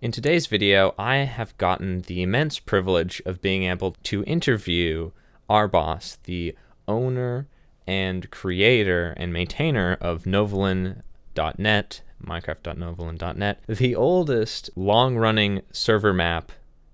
In today's video, I have gotten the immense privilege of being able to interview rbos, the owner and creator and maintainer of Novylen.net, Minecraft.novylen.net, the oldest long-running server map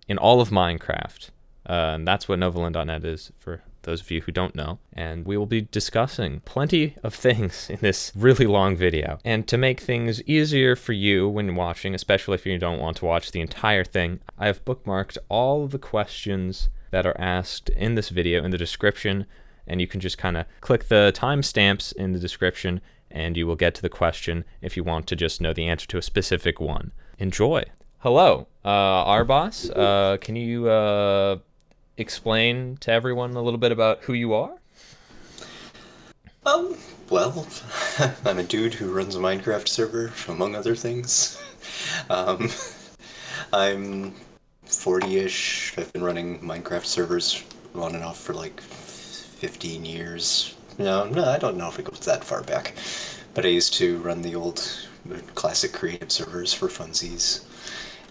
in all of Minecraft. And that's what Novylen.net is, for those of you who don't know. And we will be discussing plenty of things in this really long video. And to make things easier for you when watching, especially if you don't want to watch the entire thing, I have bookmarked all of the questions that are asked in this video in the description. And you can just kind of click the timestamps in the description and you will get to the question if you want to just know the answer to a specific one. Enjoy. Hello, rbos. Can you explain to everyone a little bit about who you are? Well, I'm a dude who runs a Minecraft server, among other things. I'm 40-ish. I've been running Minecraft servers on and off for like 15 years. No, I don't know if it goes that far back. But I used to run the old classic creative servers for funsies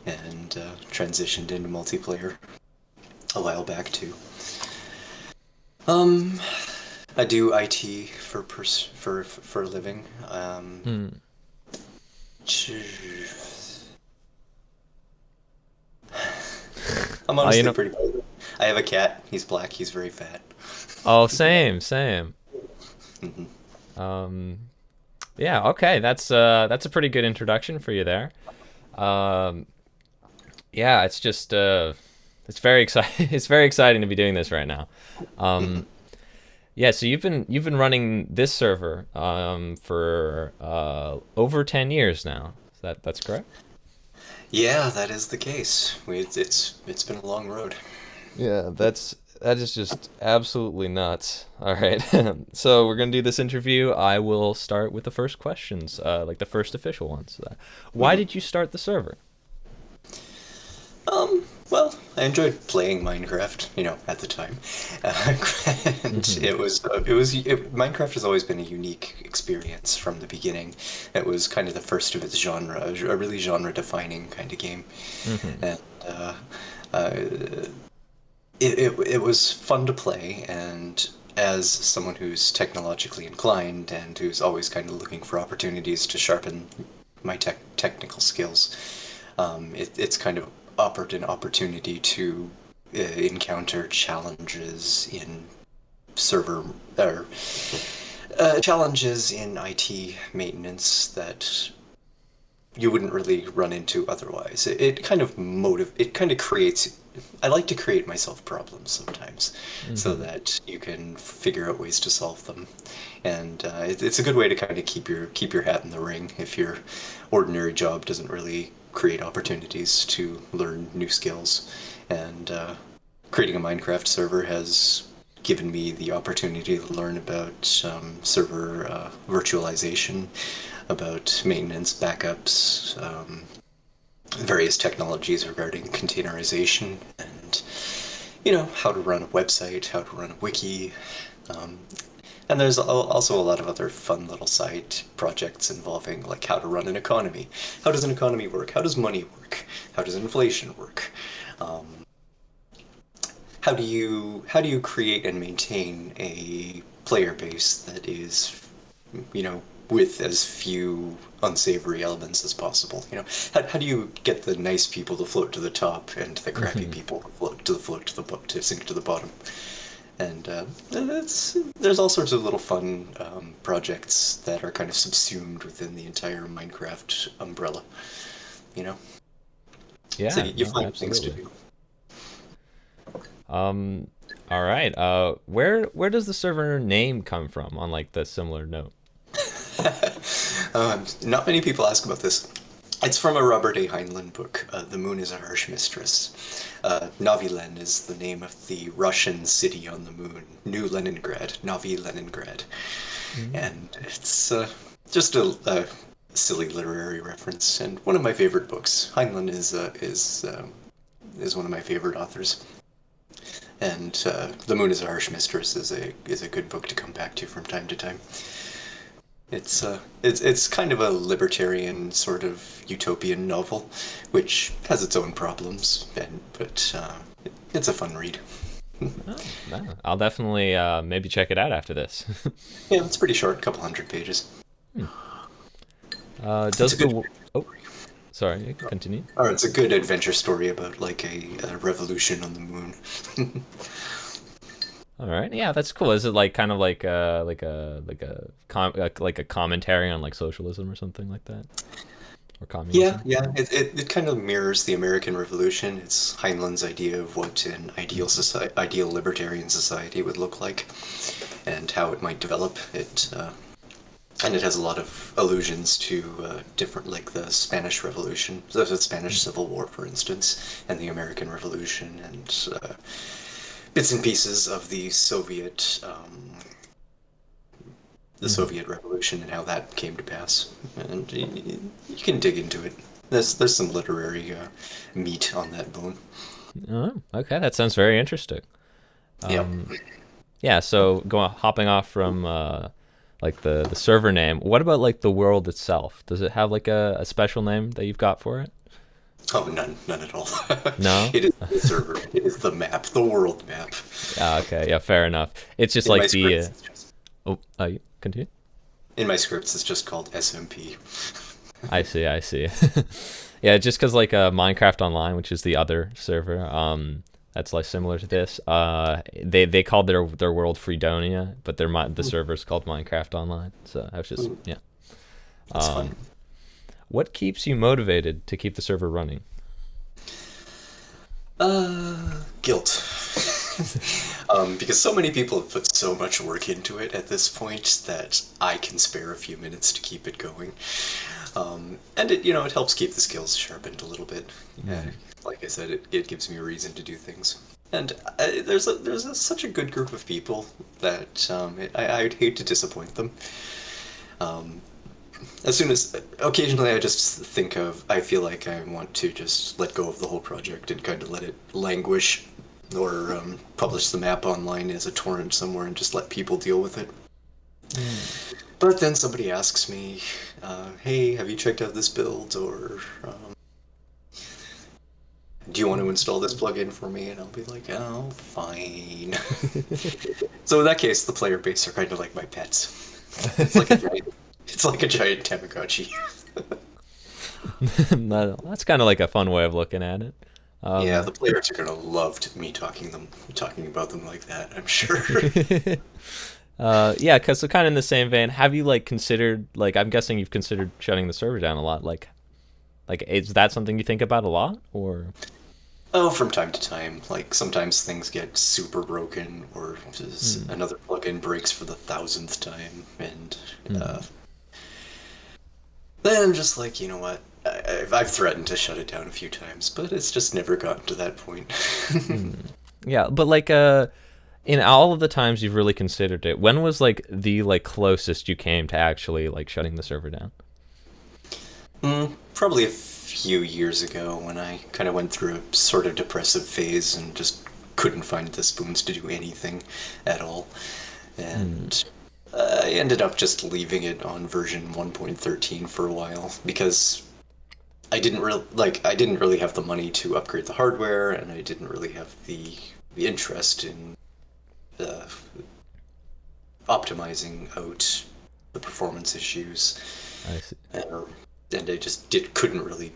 and transitioned into multiplayer a while back too. I do IT for a living. I'm honestly pretty good. I have a cat. He's black. He's very fat. Oh, same. Yeah, okay. That's a pretty good introduction for you there. Yeah, it's just it's very exciting. It's very exciting to be doing this right now. Yeah, so you've been running this server for over 10 years now. That's correct? Yeah, that is the case. It's been a long road. Yeah, that is just absolutely nuts. All right. So we're going to do this interview. I will start with the first questions, like the first official ones. Why did you start the server? Well, I enjoyed playing Minecraft, at the time. And Minecraft has always been a unique experience from the beginning. It was kind of the first of its genre, a really genre-defining kind of game. And it was fun to play, and as someone who's technologically inclined and who's always kind of looking for opportunities to sharpen my technical skills, it's kind of offered an opportunity to encounter challenges in server or challenges in IT maintenance that you wouldn't really run into otherwise. It kind of creates. I like to create myself problems sometimes, so that you can figure out ways to solve them, and it's a good way to kind of keep your hat in the ring if your ordinary job doesn't really create opportunities to learn new skills. And creating a Minecraft server has given me the opportunity to learn about server virtualization, about maintenance, backups, various technologies regarding containerization, and how to run a website, how to run a wiki. And there's also a lot of other fun little side projects involving like how to run an economy. How does an economy work? How does money work? How does inflation work? How do you create and maintain a player base that is, with as few unsavory elements as possible? How do you get the nice people to float to the top and the crappy people to sink to the bottom? And there's all sorts of little fun projects that are kind of subsumed within the entire Minecraft umbrella, Yeah, so you find things to absolutely. do. All right. Where does the server name come from? On like the similar note. Not many people ask about this. It's from a Robert A. Heinlein book, The Moon is a Harsh Mistress. Novylen is the name of the Russian city on the moon, New Leningrad, Novi Leningrad. And it's just a silly literary reference, and one of my favorite books. Heinlein is one of my favorite authors. And The Moon is a Harsh Mistress is a good book to come back to from time to time. It's kind of a libertarian sort of utopian novel, which has its own problems, but it's a fun read. Oh, no. I'll definitely maybe check it out after this. Yeah, it's pretty short, a couple hundred pages. It's a Does good, the oh, sorry, continue. or it's a good adventure story about like a revolution on the moon. All right, yeah, that's cool. Is it like kind of like a commentary on like socialism or something like that, or Yeah, communism? yeah. It kind of mirrors the American Revolution. It's Heinlein's idea of what an ideal society, ideal libertarian society would look like, and how it might develop. And it has a lot of allusions to different, like the Spanish Revolution, the Spanish Civil War, for instance, and the American Revolution, and bits and pieces of the Hmm. Soviet Revolution and how that came to pass. And you can dig into it. There's some literary meat on that bone. Oh, okay, that sounds very interesting. Yep. Um, yeah, so going hopping off from like the server name, what about like the world itself? Does it have like a special name that you've got for it? Oh, none at all. No? It is the server. It is the map, the world map. Ah, okay, yeah, fair enough. It's just In my like the scripts, it's just oh, continue. it's just called SMP. I see, I see. Yeah, just because like Minecraft Online, which is the other server, that's like similar to this. They called their world Freedonia, but the server's called Minecraft Online. So I was just Ooh, yeah. that's fun. Um, what keeps you motivated to keep the server running? Guilt. Because so many people have put so much work into it at this point that I can spare a few minutes to keep it going. And it helps keep the skills sharpened a little bit. Yeah, Hmm. like I said, it gives me a reason to do things. And such a good group of people that I'd hate to disappoint them. Um, as soon as occasionally I feel like I want to just let go of the whole project and kind of let it languish, or publish the map online as a torrent somewhere and just let people deal with it. Hmm. But then somebody asks me, "Hey, have you checked out this build?" Or "Do you want to install this plugin for me?" And I'll be like, "Oh, fine." So in that case, the player base are kind of like my pets. It's like a giant, it's like a giant Tamagotchi. That's kind of like a fun way of looking at it. Yeah, Um, the players are gonna love me talking about them like that, I'm sure. yeah, because so kind of in the same vein, have you like considered like I'm guessing you've considered shutting the server down a lot. Like is that something you think about a lot or? Oh, from time to time. Like sometimes things get super broken, or just Hmm. another plugin breaks for the thousandth time, and Hmm. then I'm just like, you know what? I've threatened to shut it down a few times, but it's just never gotten to that point. Hmm. Yeah, but like in all of the times you've really considered it, when was like the like closest you came to actually like shutting the server down? Probably a few years ago when I kind of went through a sort of depressive phase and just couldn't find the spoons to do anything at all. Hmm. And I ended up just leaving it on version 1.13 for a while because I didn't really have the money to upgrade the hardware, and I didn't really have the interest in uh, optimizing out the performance issues. I see. uh, and I just couldn't really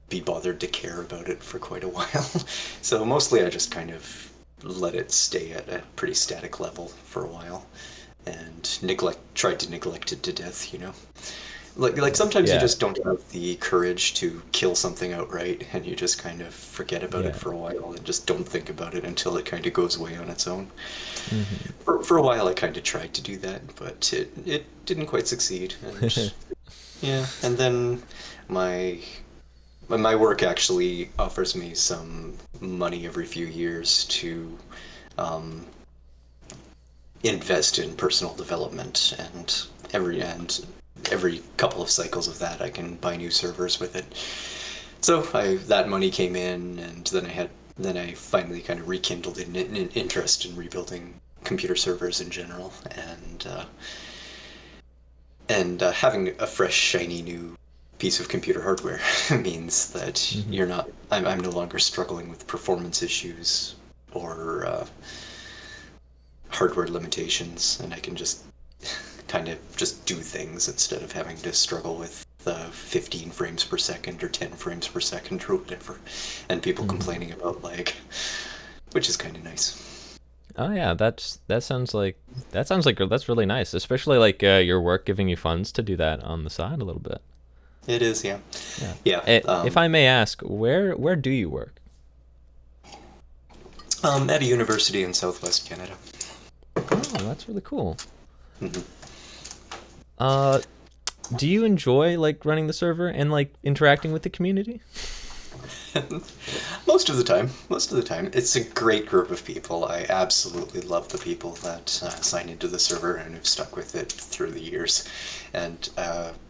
be bothered to care about it for quite a while. So mostly I just kind of let it stay at a pretty static level for a while, and tried to neglect it to death. Like sometimes you Yeah. just don't have the courage to kill something outright, and you just kind of forget about it Yeah. for a while and just don't think about it until it kind of goes away on its own. Hmm. For a while I kind of tried to do that, but it didn't quite succeed. And yeah, and then my my work actually offers me some money every few years to um, invest in personal development, and every couple of cycles of that, I can buy new servers with it. So that money came in, and then I finally kind of rekindled an interest in rebuilding computer servers in general, and And having a fresh, shiny new piece of computer hardware means that you're not. I'm no longer struggling with performance issues or hardware limitations, and I can just kind of just do things instead of having to struggle with 15 frames per second or 10 frames per second or whatever, and people complaining about lag, which is kind of nice. Oh yeah, that sounds like that's really nice, especially like your work giving you funds to do that on the side a little bit. It is, yeah. Yeah. Yeah. If I may ask, where do you work? At a university in Southwest Canada. Oh, that's really cool. Do you enjoy like running the server and like interacting with the community? Most of the time. It's a great group of people. I absolutely love the people that sign into the server and have stuck with it through the years. And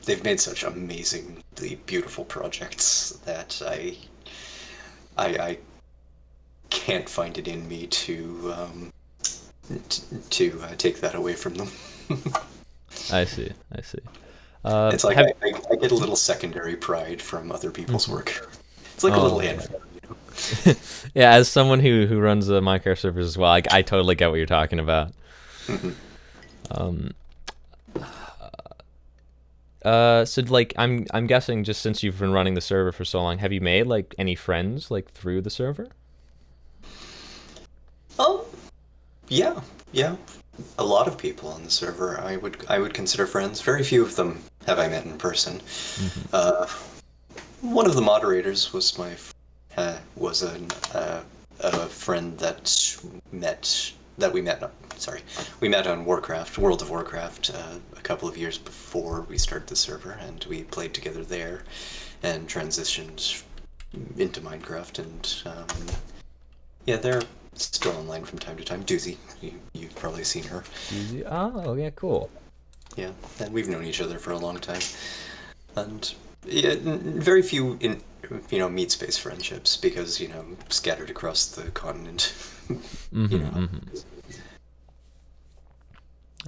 they've made such amazingly beautiful projects that I can't find it in me to take that away from them. I see. It's like I get a little secondary pride from other people's work. It's like a little handful, you know? Yeah, as someone who runs the Minecraft servers as well, I totally get what you're talking about. So like I'm guessing just since you've been running the server for so long, have you made like any friends like through the server? Yeah. A lot of people on the server I would consider friends. Very few of them have I met in person. One of the moderators was a friend we met on World of Warcraft, a couple of years before we started the server, and we played together there, and transitioned into Minecraft, and yeah, they're still online from time to time. Doozy, you've probably seen her. Doozy? Oh, yeah, cool. Yeah, and we've known each other for a long time, and yeah, very few meat space friendships because scattered across the continent.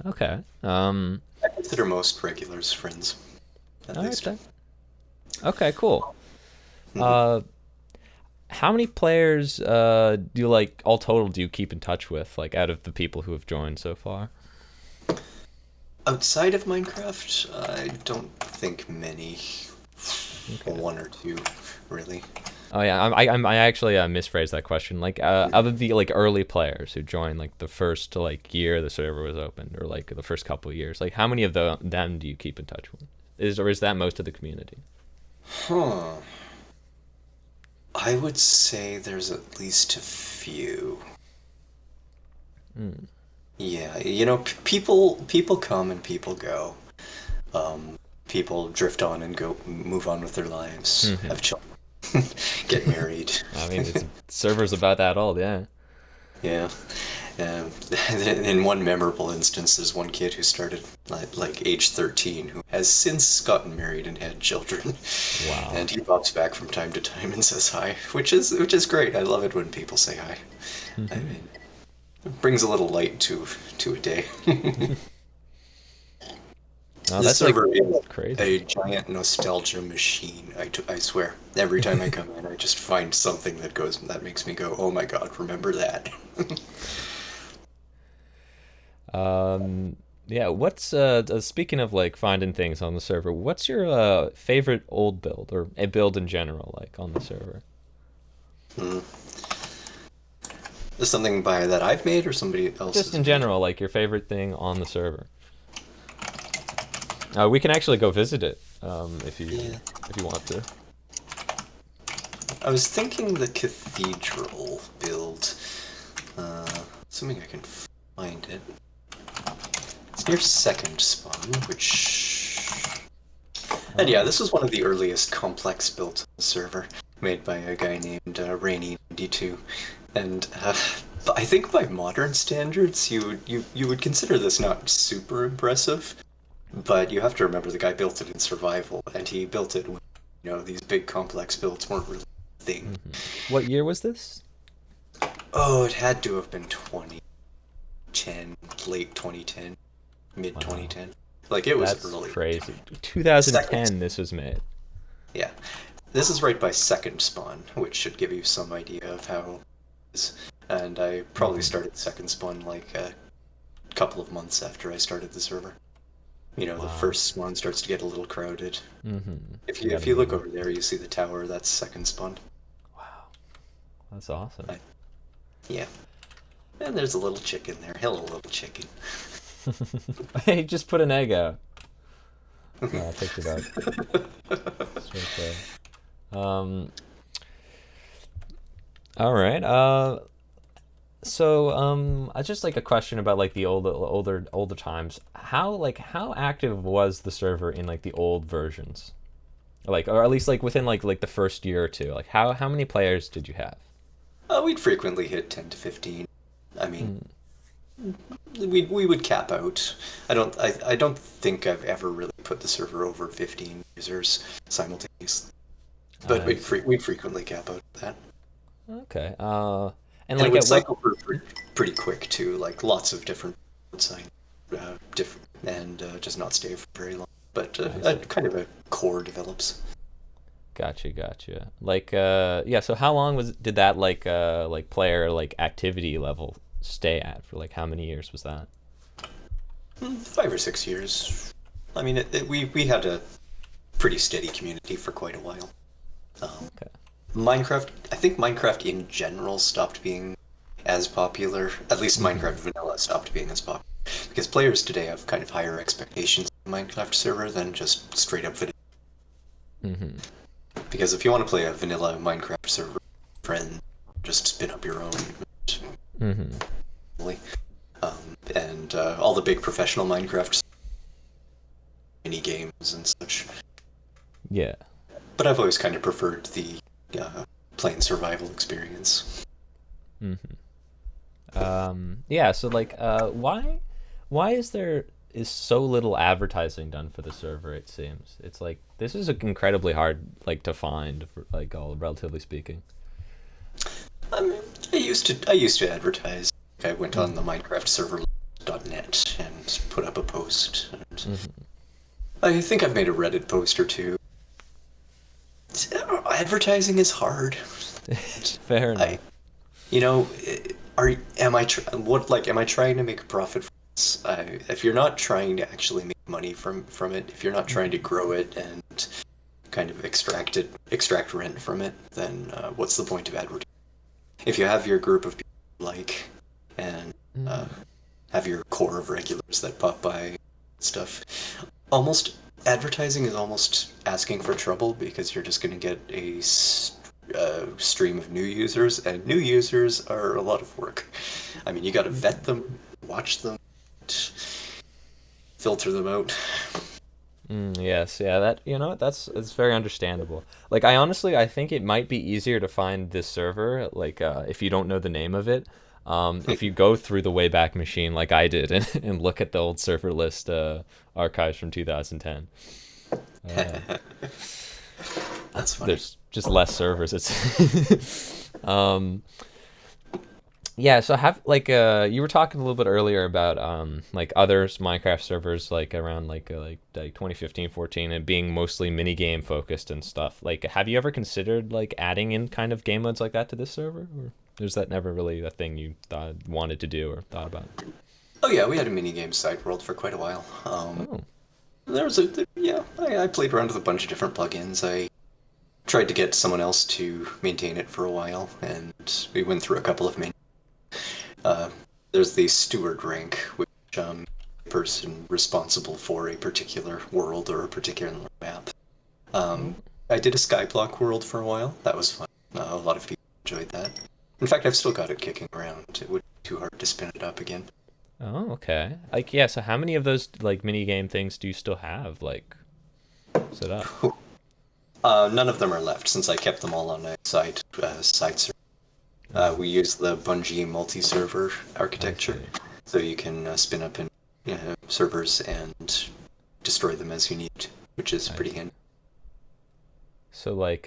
Okay. I consider most regulars friends. At least. Right. Okay, cool. How many players do you like all total do you keep in touch with, like out of the people who have joined so far? Outside of Minecraft, I don't think many. Okay. One or two, really. Oh yeah, I actually misphrased that question. Like out of the like early players who joined like the first like year the server was opened, or like the first couple of years, like how many of them do you keep in touch with? Is that most of the community? I would say there's at least a few. Yeah, people come and people go. People drift on and move on with their lives, have children, get married. I mean, server's about that old, yeah. Yeah. In one memorable instance, there's one kid who started like age 13 who has since gotten married and had children. Wow. And he pops back from time to time and says hi, which is great. I love it when people say hi. I mean, it brings a little light to a day. Oh, This that's server like is crazy. a giant nostalgia machine. I swear. Every time I come in, I just find something that makes me go, "Oh my God, remember that." Yeah, what's speaking of like finding things on the server, what's your favorite old build or a build in general like on the server? Is something that I've made or somebody else's? Just in general, like your favorite thing on the server. We can actually go visit it if you want to. I was thinking the cathedral build. Assuming I can find it. It's near second spawn, and yeah, this was one of the earliest complex builds on the server, made by a guy named Rainy92, and I think by modern standards, you would consider this not super impressive, but you have to remember the guy built it in survival, and he built it when these big complex builds weren't really a thing. What year was this? Oh, it had to have been 2010, late 2010. Mid 2010. Like, it was That's early. crazy. Second, 2010 this was made. yeah. This is right by second spawn, which should give you some idea of how it is. And I probably started second spawn like a couple of months after I started the server. You know, the Wow. first spawn starts to get a little crowded. Mm-hmm. If you look over there, you see the tower. That's second spawn. Wow. That's awesome. Yeah. And there's a little chicken there. Hello, little chicken. Hey, just put an egg out. I picked it up. It's right there. All right. I just like a question about like the older times. How active was the server in like the old versions? Like, or at least like within like the first year or two. Like how many players did you have? We'd frequently hit 10 to 15. I mean, we would cap out. I don't think I've ever really put the server over 15 users simultaneously. But we'd frequently cap out that. Okay. And And like it would at what? cycle pretty quick too, like lots of different sign, different, and just not stay for very long. But kind of a core develops. Gotcha. Like, yeah. So how long did that like player like activity level stay at for like how many years was that? 5 or 6 years. I mean, we had a pretty steady community for quite a while. Okay. Minecraft, I think Minecraft in general stopped being as popular. At least Minecraft Vanilla stopped being as popular because players today have kind of higher expectations of the Minecraft server than just straight up vanilla. Mm-hmm. Because if you want to play a vanilla Minecraft server, friend, just spin up your own. Mm-hmm. And all the big professional Minecraft mini games and such. Yeah. But I've always kind of preferred the plain survival experience. Yeah. So like, why is so little advertising done for the server? It seems it's like this is incredibly hard like to find, like all relatively speaking. I mean, I used to advertise. I went on the Minecraft server.net and put up a post. And I think I've made a Reddit post or two. Advertising is hard. Fair enough. You know, am I trying to make a profit from this? If you're not trying to actually make money from it, if you're not trying to grow it and kind of extract rent from it, then what's the point of advertising? If you have your group of people you like and have your core of regulars that pop by stuff, advertising is almost asking for trouble because you're just going to get a stream of new users, and new users are a lot of work. I mean, you got to vet them, watch them, filter them out. Yes, yeah, that it's very understandable. Like I think it might be easier to find this server like if you don't know the name of it. If you go through the Wayback Machine like I did and look at the old server list archives from 2010. That's funny. There's just less servers. It's yeah, so have like you were talking a little bit earlier about like others Minecraft servers like around like 2015, 14 and being mostly mini game focused and stuff. Like have you ever considered like adding in kind of game modes like that to this server, or was that never really a thing you wanted to do or thought about? Oh yeah, we had a minigame side world for quite a while. I played around with a bunch of different plugins. I tried to get someone else to maintain it for a while, and we went through a couple of menus. There's the steward rank, which person responsible for a particular world or a particular map. I did a SkyBlock world for a while. That was fun. A lot of people enjoyed that. In fact, I've still got it kicking around. It would be too hard to spin it up again. Oh, okay. Like yeah, so how many of those like mini game things do you still have like set up? None of them are left since I kept them all on a side server. We use the Bungie multi-server architecture, so you can spin up in servers and destroy them as you need, which is pretty handy. So like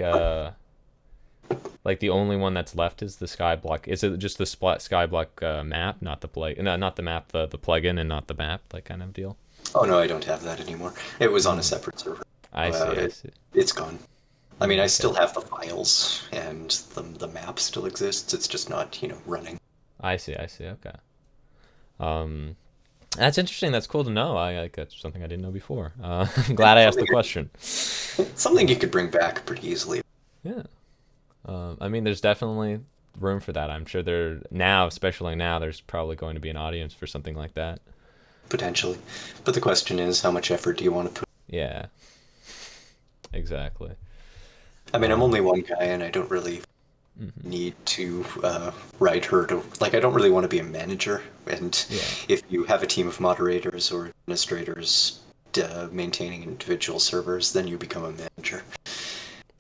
the only one that's left is the SkyBlock. Is it just the SkyBlock map, not the plug? No, not the map, the plugin, and not the map, that kind of deal. Oh no, I don't have that anymore. It was on a separate server. I see. I It, see. it's gone. I mean, I Okay. still have the files and the map still exists. It's just not, running. I see. I see. Okay. Um, that's interesting. That's cool to know. I like that's something I didn't know before. I'm glad I asked Something the question. something you could bring back pretty easily, Yeah. I mean, there's definitely room for that. I'm sure there now, especially now, there's probably going to be an audience for something like that. potentially. But the question is, how much effort do you want to put? Yeah. Exactly. I mean, I'm only Um, one guy, and I don't really mhm. need to ride herd. Like, I don't really want to be a manager. And Yeah. if you have a team of moderators or administrators maintaining individual servers, then you become a manager.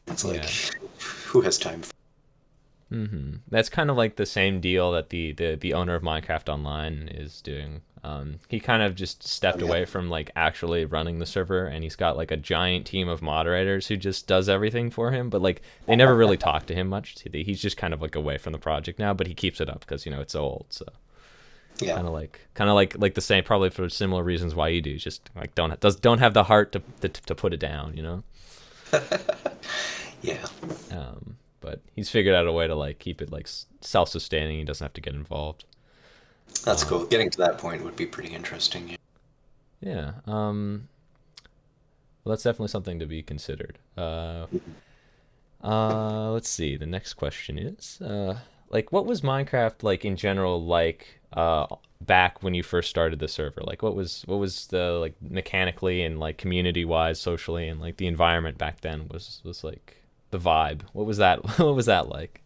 It's like, Yeah. who has time for? That's kind of like the same deal that the owner of Minecraft Online is doing. He kind of just Oh stepped yeah, away from like actually running the server, and he's got like a giant team of moderators who just does everything for him. But like they never really talk to him much. He's just kind of like away from the project now, but he keeps it up because it's so old. So yeah, kind of like the same, probably for similar reasons why you do. Just like don't have the heart to put it down. yeah. But he's figured out a way to like keep it like self-sustaining. He doesn't have to get involved. That's Um, cool. Getting to that point would be pretty interesting. Yeah. yeah. Well, that's definitely something to be considered. Let's see. The next question is, like, what was Minecraft like in general like back when you first started the server? Like, what was the like mechanically and like community wise, socially, and like the environment back then was like the vibe. What was that? What was that like?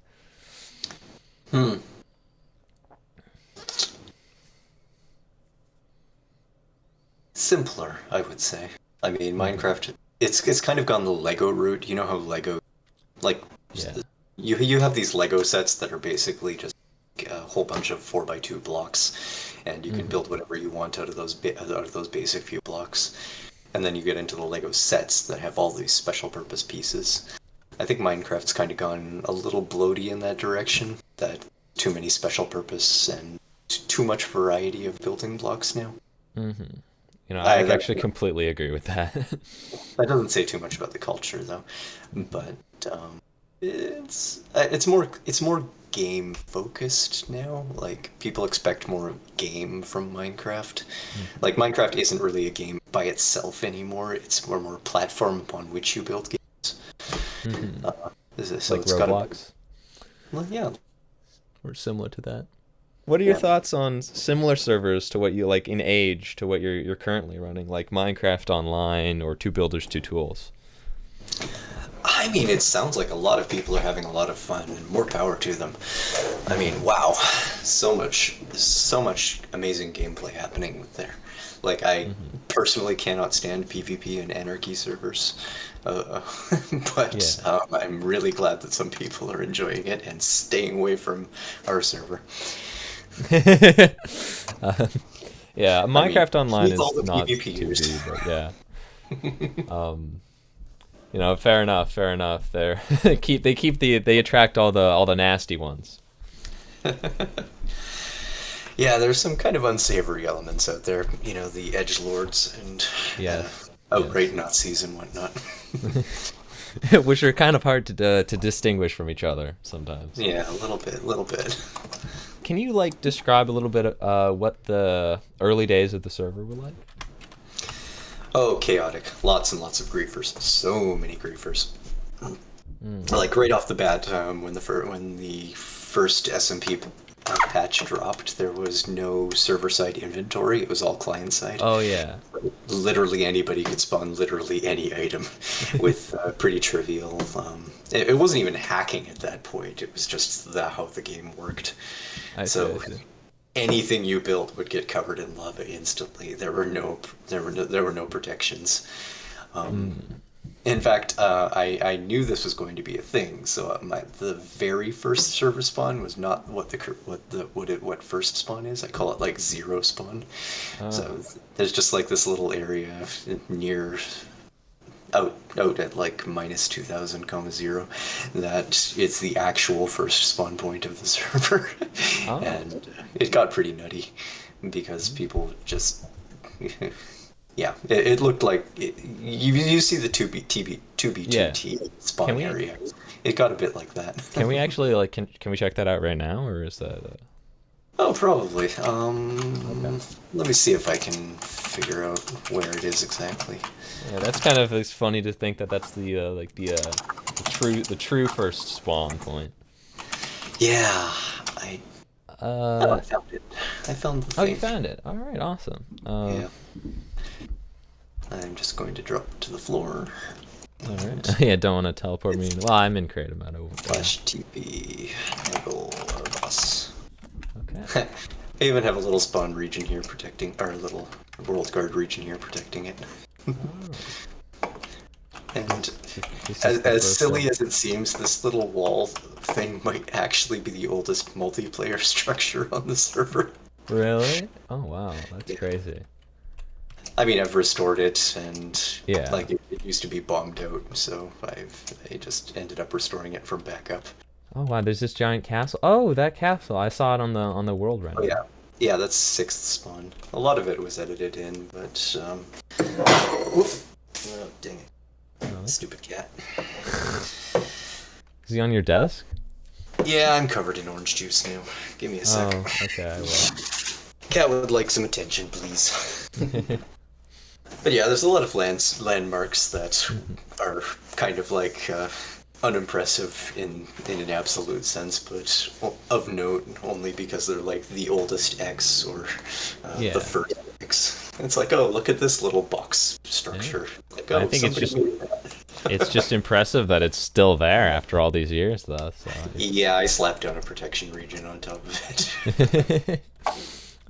Hmm. Simpler, I would say. I mean, Hmm. Minecraft. It's kind of gone the Lego route. You know how Lego, like, Yeah. you have these Lego sets that are basically just a whole bunch of 4x2 blocks, and you can Hmm. build whatever you want out of those basic few blocks. And then you get into the Lego sets that have all these special purpose pieces. I think Minecraft's kind of gone a little bloaty in that direction. That too many special purpose and too much variety of building blocks now. Hmm. I I, that, actually completely agree with that. that doesn't say too much about the culture though, but um, it's more game focused now. Like people expect more game from Minecraft. Like Minecraft isn't really a game by itself anymore. It's more platform upon which you build games. Hmm. Uh, so Like it's got a Roblox, well, yeah, or similar to that. What are your yeah. thoughts on similar servers to what you like in age to what you're currently running, like Minecraft Online or Two Builders Two Tools? I mean, it sounds like a lot of people are having a lot of fun, and more power to them. I mean, wow, so much amazing gameplay happening with there. Like, I Hmm. personally cannot stand PvP and anarchy servers, uh, Yeah. but I'm really glad that some people are enjoying it and staying away from our server. uh, yeah, I mean, Minecraft Online he's all is the not too PvPers. deep, but yeah. Um, fair enough, fair enough. They attract all the nasty ones. Yeah, there's some kind of unsavory elements out there. The edge lords and uh, Yes, outright yes. Nazis and whatnot. Which are kind of hard to distinguish from each other sometimes. Yeah, a little bit. Can you like describe a little bit what the early days of the server were like? Oh, chaotic. Lots and lots of griefers. So many griefers. Mm. Like right off the bat, when the first SMP patch dropped, there was no server side inventory. It was all client side. Oh yeah. Literally anybody could spawn literally any item with pretty trivial. It wasn't even hacking at that point. It was just how the game worked. I see, I So see. anything you built would get covered in lava instantly. There were no protections. Um, Mm. in fact, I knew this was going to be a thing. So the very first server spawn was not what first spawn is. I call it like zero spawn. Oh. So there's just like this little area near out at like minus 2000 comma 0 that it's the actual first spawn point of the server. Oh. And it got pretty nutty because people just Yeah, it looked like you see the 2B2 Yeah. T Can spawn we area. It got a bit like that. can we actually like can we check that out right now, or is that Oh, probably. okay? Let me see if I can figure out where it is exactly. Yeah, that's kind of it's funny to think that that's the true first spawn point. Yeah, I oh, Uh I found it. I found the oh, you thing. found it. All right, awesome. Yeah, I'm just going to drop it to the floor. All And right. Yeah, don't want to teleport me. Well, I'm in creative mode. slash TP enable rbos. Okay. I even have a little spawn region here protecting, or a little world guard region here protecting it. Oh, And this is the as first silly one. as it seems, this little wall thing might actually be the oldest multiplayer structure on the server. Really? Oh wow, that's Yeah. crazy. I mean, I've restored it, and Yeah. like it used to be bombed out, so I just ended up restoring it from backup. Oh wow, there's this giant castle. Oh, that castle. I saw it on the world Oh render. yeah, yeah, that's sixth spawn. A lot of it was edited in, but woof. Oh, dang it, Oh, stupid cat. is he on your desk? Yeah, I'm covered in orange juice now. Give me a sec. Oh, okay, I will. Cat would like some attention, please. But yeah, there's a lot of landmarks that are kind of like unimpressive in an absolute sense, but of note only because they're like the oldest X or Yeah. the first X. It's like, oh, look at this little box structure. Like, oh, I think it's somebody just made that. it's just impressive that it's still there after all these years, though. So. Yeah, I slapped down a protection region on top of it.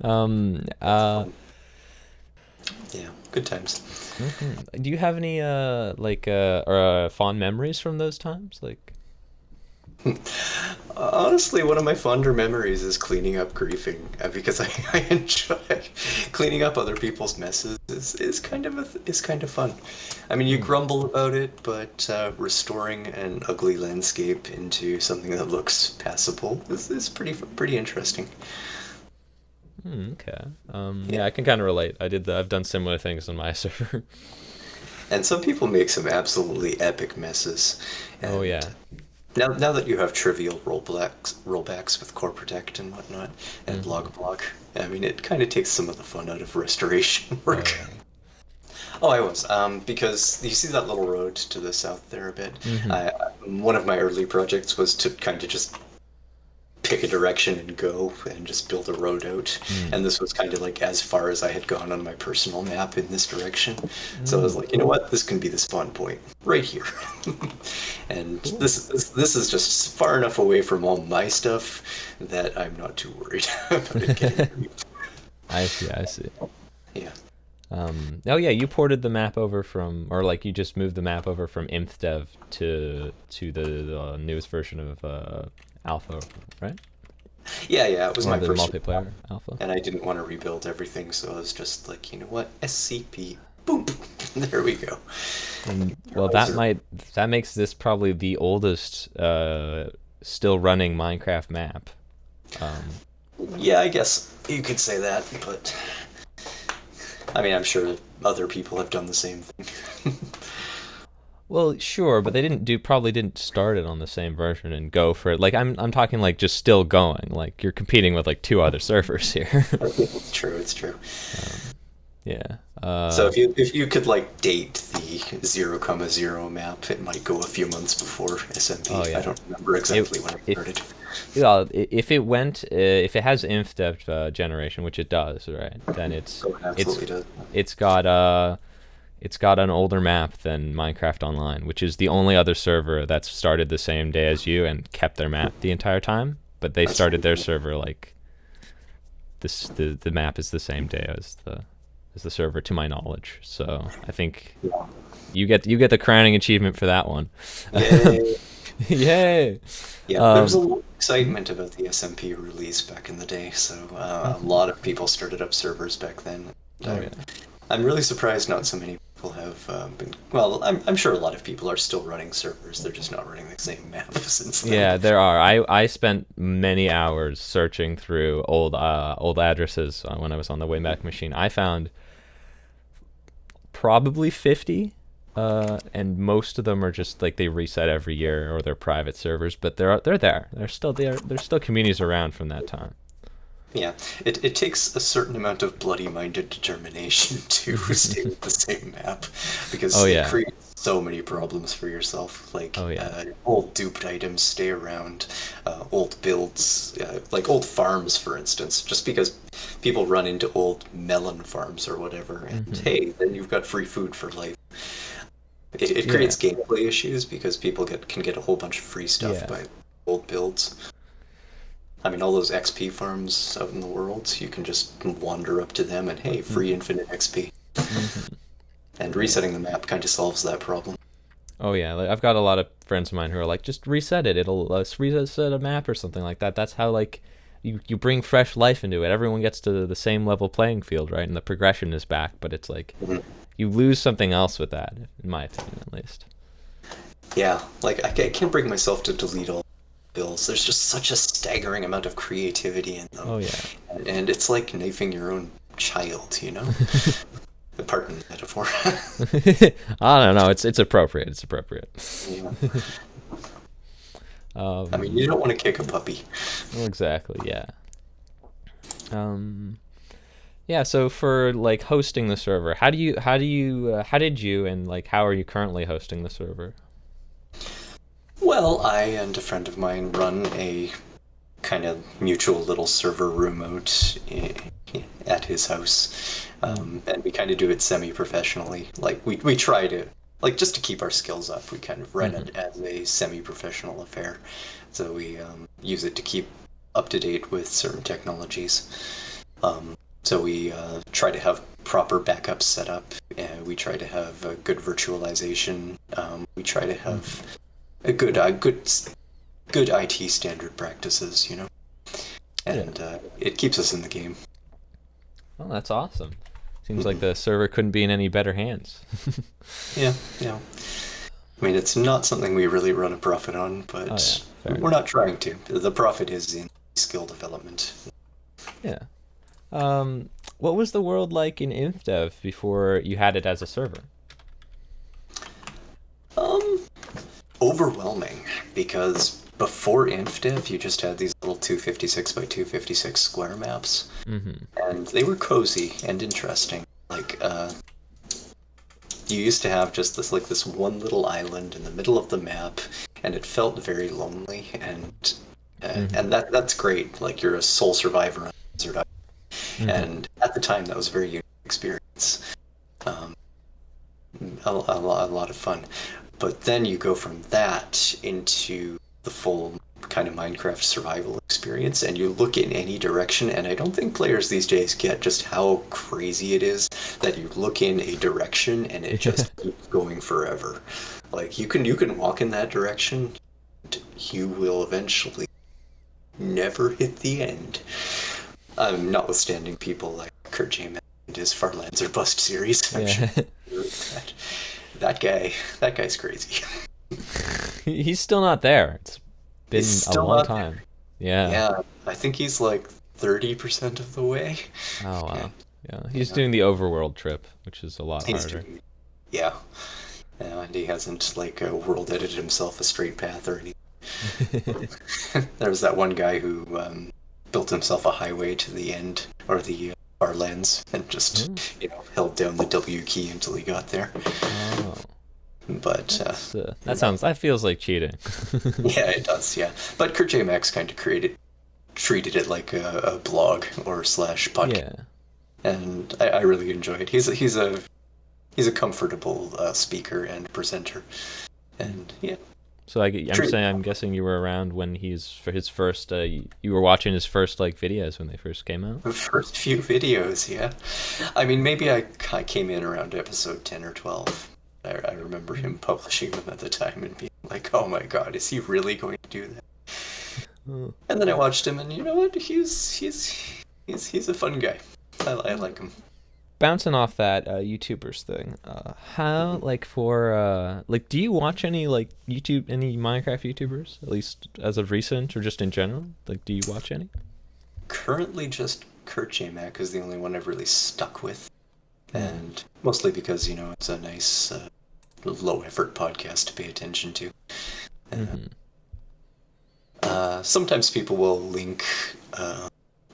um. Uh. Yeah, good times. Do you have any fond memories from those times? Like. Honestly, one of my fonder memories is cleaning up griefing because I enjoy it. Cleaning up other people's messes is kind of is kind of fun. I mean, you grumble about it, but restoring an ugly landscape into something that looks passable is pretty interesting. Okay. Yeah, I can kind of relate. I've done similar things on my server. And some people make some absolutely epic messes. Oh And yeah. now that you have trivial rollbacks with core protect and whatnot, and Hmm. log block, I mean, it kind of takes some of the fun out of restoration Oh work. yeah. Oh, I was. Because you see that little road to the south there a bit. Hmm. One of my early projects was to kind of just pick a direction and go and just build a road out. Mm. And this was kind of like as far as I had gone on my personal map in this direction. So I was like, you know what? This can be the spawn point right here. And Cool. this is just far enough away from all my stuff that I'm not too worried about it getting removed. I see. I see. Yeah. Oh yeah, you ported the map over from, or like you just moved the map over from Infdev to the newest version of Alpha, right? Yeah, it was Or my the first multiplayer Alpha. and I didn't want to rebuild everything, so I was just like, you know what, SCP, boom, there we go. And well, that makes this probably the oldest still running Minecraft map. Yeah, I guess you could say that, but I mean, I'm sure other people have done the same thing. Well, sure, but they probably didn't start it on the same version and go for it. Like I'm talking like just still going. Like you're competing with like two other servers here. It's true, it's true. Yeah. So if you could like date the 0,0 map, it might go a few months before SMP. Oh yeah. I don't remember exactly when it started. Yeah, if it went, if it has Infdev generation, which it does, right? Then Oh, it absolutely does. it's got an older map than Minecraft Online, which is the only other server that's started the same day as you and kept their map the entire time. But they That's started their pretty cool. server like this. The map is the same day as the server, to my knowledge. So I think Yeah. you get the crowning achievement for that one. Yay. Yay! Yeah, there was a Um, lot of excitement about the SMP release back in the day, so a lot of people started up servers back then. oh yeah. I'm really surprised not so many people have been. Well, I'm sure a lot of people are still running servers. They're just not running the same map since then. Yeah, there are. I spent many hours searching through old addresses when I was on the Wayback Machine. I found probably 50, and most of them are just like they reset every year or they're private servers, but they're there. They're still there. There's still communities around from that time. Yeah, it takes a certain amount of bloody-minded determination to stay with the same map, because Oh it yeah. creates so many problems for yourself. Like, Oh yeah. old duped items stay around, old builds, like old farms, for instance, just because people run into old melon farms or whatever, and hey, then you've got free food for life. It Yeah. creates gameplay issues because people can get a whole bunch of free stuff Yeah. by old builds. I mean, all those XP farms out in the world, you can just wander up to them and hey, free infinite XP. And resetting the map kind of solves that problem. Oh yeah, like, I've got a lot of friends of mine who are like, just reset it. It'll reset a map or something like that. That's how like you bring fresh life into it. Everyone gets to the same level playing field, right? And the progression is back. But it's like you lose something else with that, in my opinion, at least. Yeah, like I can't bring myself to delete all bills. There's just such a staggering amount of creativity in them. Oh yeah. And it's like knifing your own child, you know? Pardon the metaphor. I don't know. It's appropriate. It's appropriate. Yeah. I mean, you don't want to kick a puppy. Well, exactly. Yeah. Yeah. So for like hosting the server, how did you and like how are you currently hosting the server? Well, I and a friend of mine run a kind of mutual little server room out at his house. And we kind of do it semi-professionally. Like, we try to, like, just to keep our skills up, we kind of run it as a semi-professional affair. So we use it to keep up to date with certain technologies. So we try to have proper backups set up. We try to have a good virtualization. We try to have a good IT standard practices, you know? And it keeps us in the game. Oh, that's awesome. Seems like the server couldn't be in any better hands. Yeah. I mean, it's not something we really run a profit on, but we're not trying to. The profit is in skill development. Yeah. What was the world like in Infdev before you had it as a server? Overwhelming, because before Infdev, you just had these little 256 by 256 square maps, and they were cozy and interesting. Like, you used to have just this one little island in the middle of the map, and it felt very lonely, and that's great. Like, you're a sole survivor on a desert island, and at the time that was a very unique experience. A lot of fun. But then you go from that into the full kind of Minecraft survival experience, and you look in any direction, and I don't think players these days get just how crazy it is that you look in a direction and it just keeps going forever. Like, you can walk in that direction, and you will eventually never hit the end. Notwithstanding people like Kurt James and his Farlands or Bust series. I'm sure that guy's crazy. He's still not there. It's been a long time. Yeah, I think he's like 30% of the way. Oh wow. Yeah, he's doing the overworld trip, which is a lot harder. Yeah, and he hasn't like world edited himself a straight path or anything. There's that one guy who built himself a highway to the end, or the Farlands, and just held down the W key until he got there. Oh. But that feels like cheating. Yeah, it does. Yeah, but Kurt J. kind of treated it like a blog or / podcast. Yeah, and I really enjoy it. He's a comfortable speaker and presenter, and yeah. So I'm guessing you were around when for his first. You were watching his first like videos when they first came out. The first few videos, yeah. I mean, maybe I came in around episode 10 or 12. I remember him publishing them at the time and being like, "Oh my God, is he really going to do that?" And then I watched him, and you know what? He's a fun guy. I like him. Bouncing off that YouTubers thing, how do you watch any any Minecraft YouTubers, at least as of recent or just in general? Like, do you watch any? Currently, just Kurt J. is the only one I've really stuck with. and mostly because it's a nice low effort podcast to pay attention to. Sometimes people will link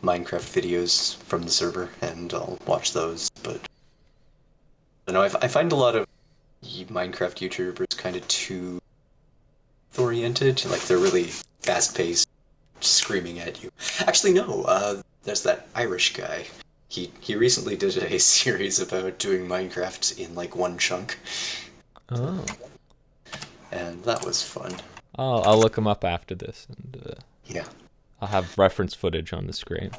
Minecraft videos from the server, and I'll watch those. But I find a lot of Minecraft YouTubers kind of too oriented. Like, they're really fast paced, screaming at you. Actually, no. There's that Irish guy. He recently did a series about doing Minecraft in like one chunk. Oh. And that was fun. I'll look him up after this, and Yeah. I'll have reference footage on the screen.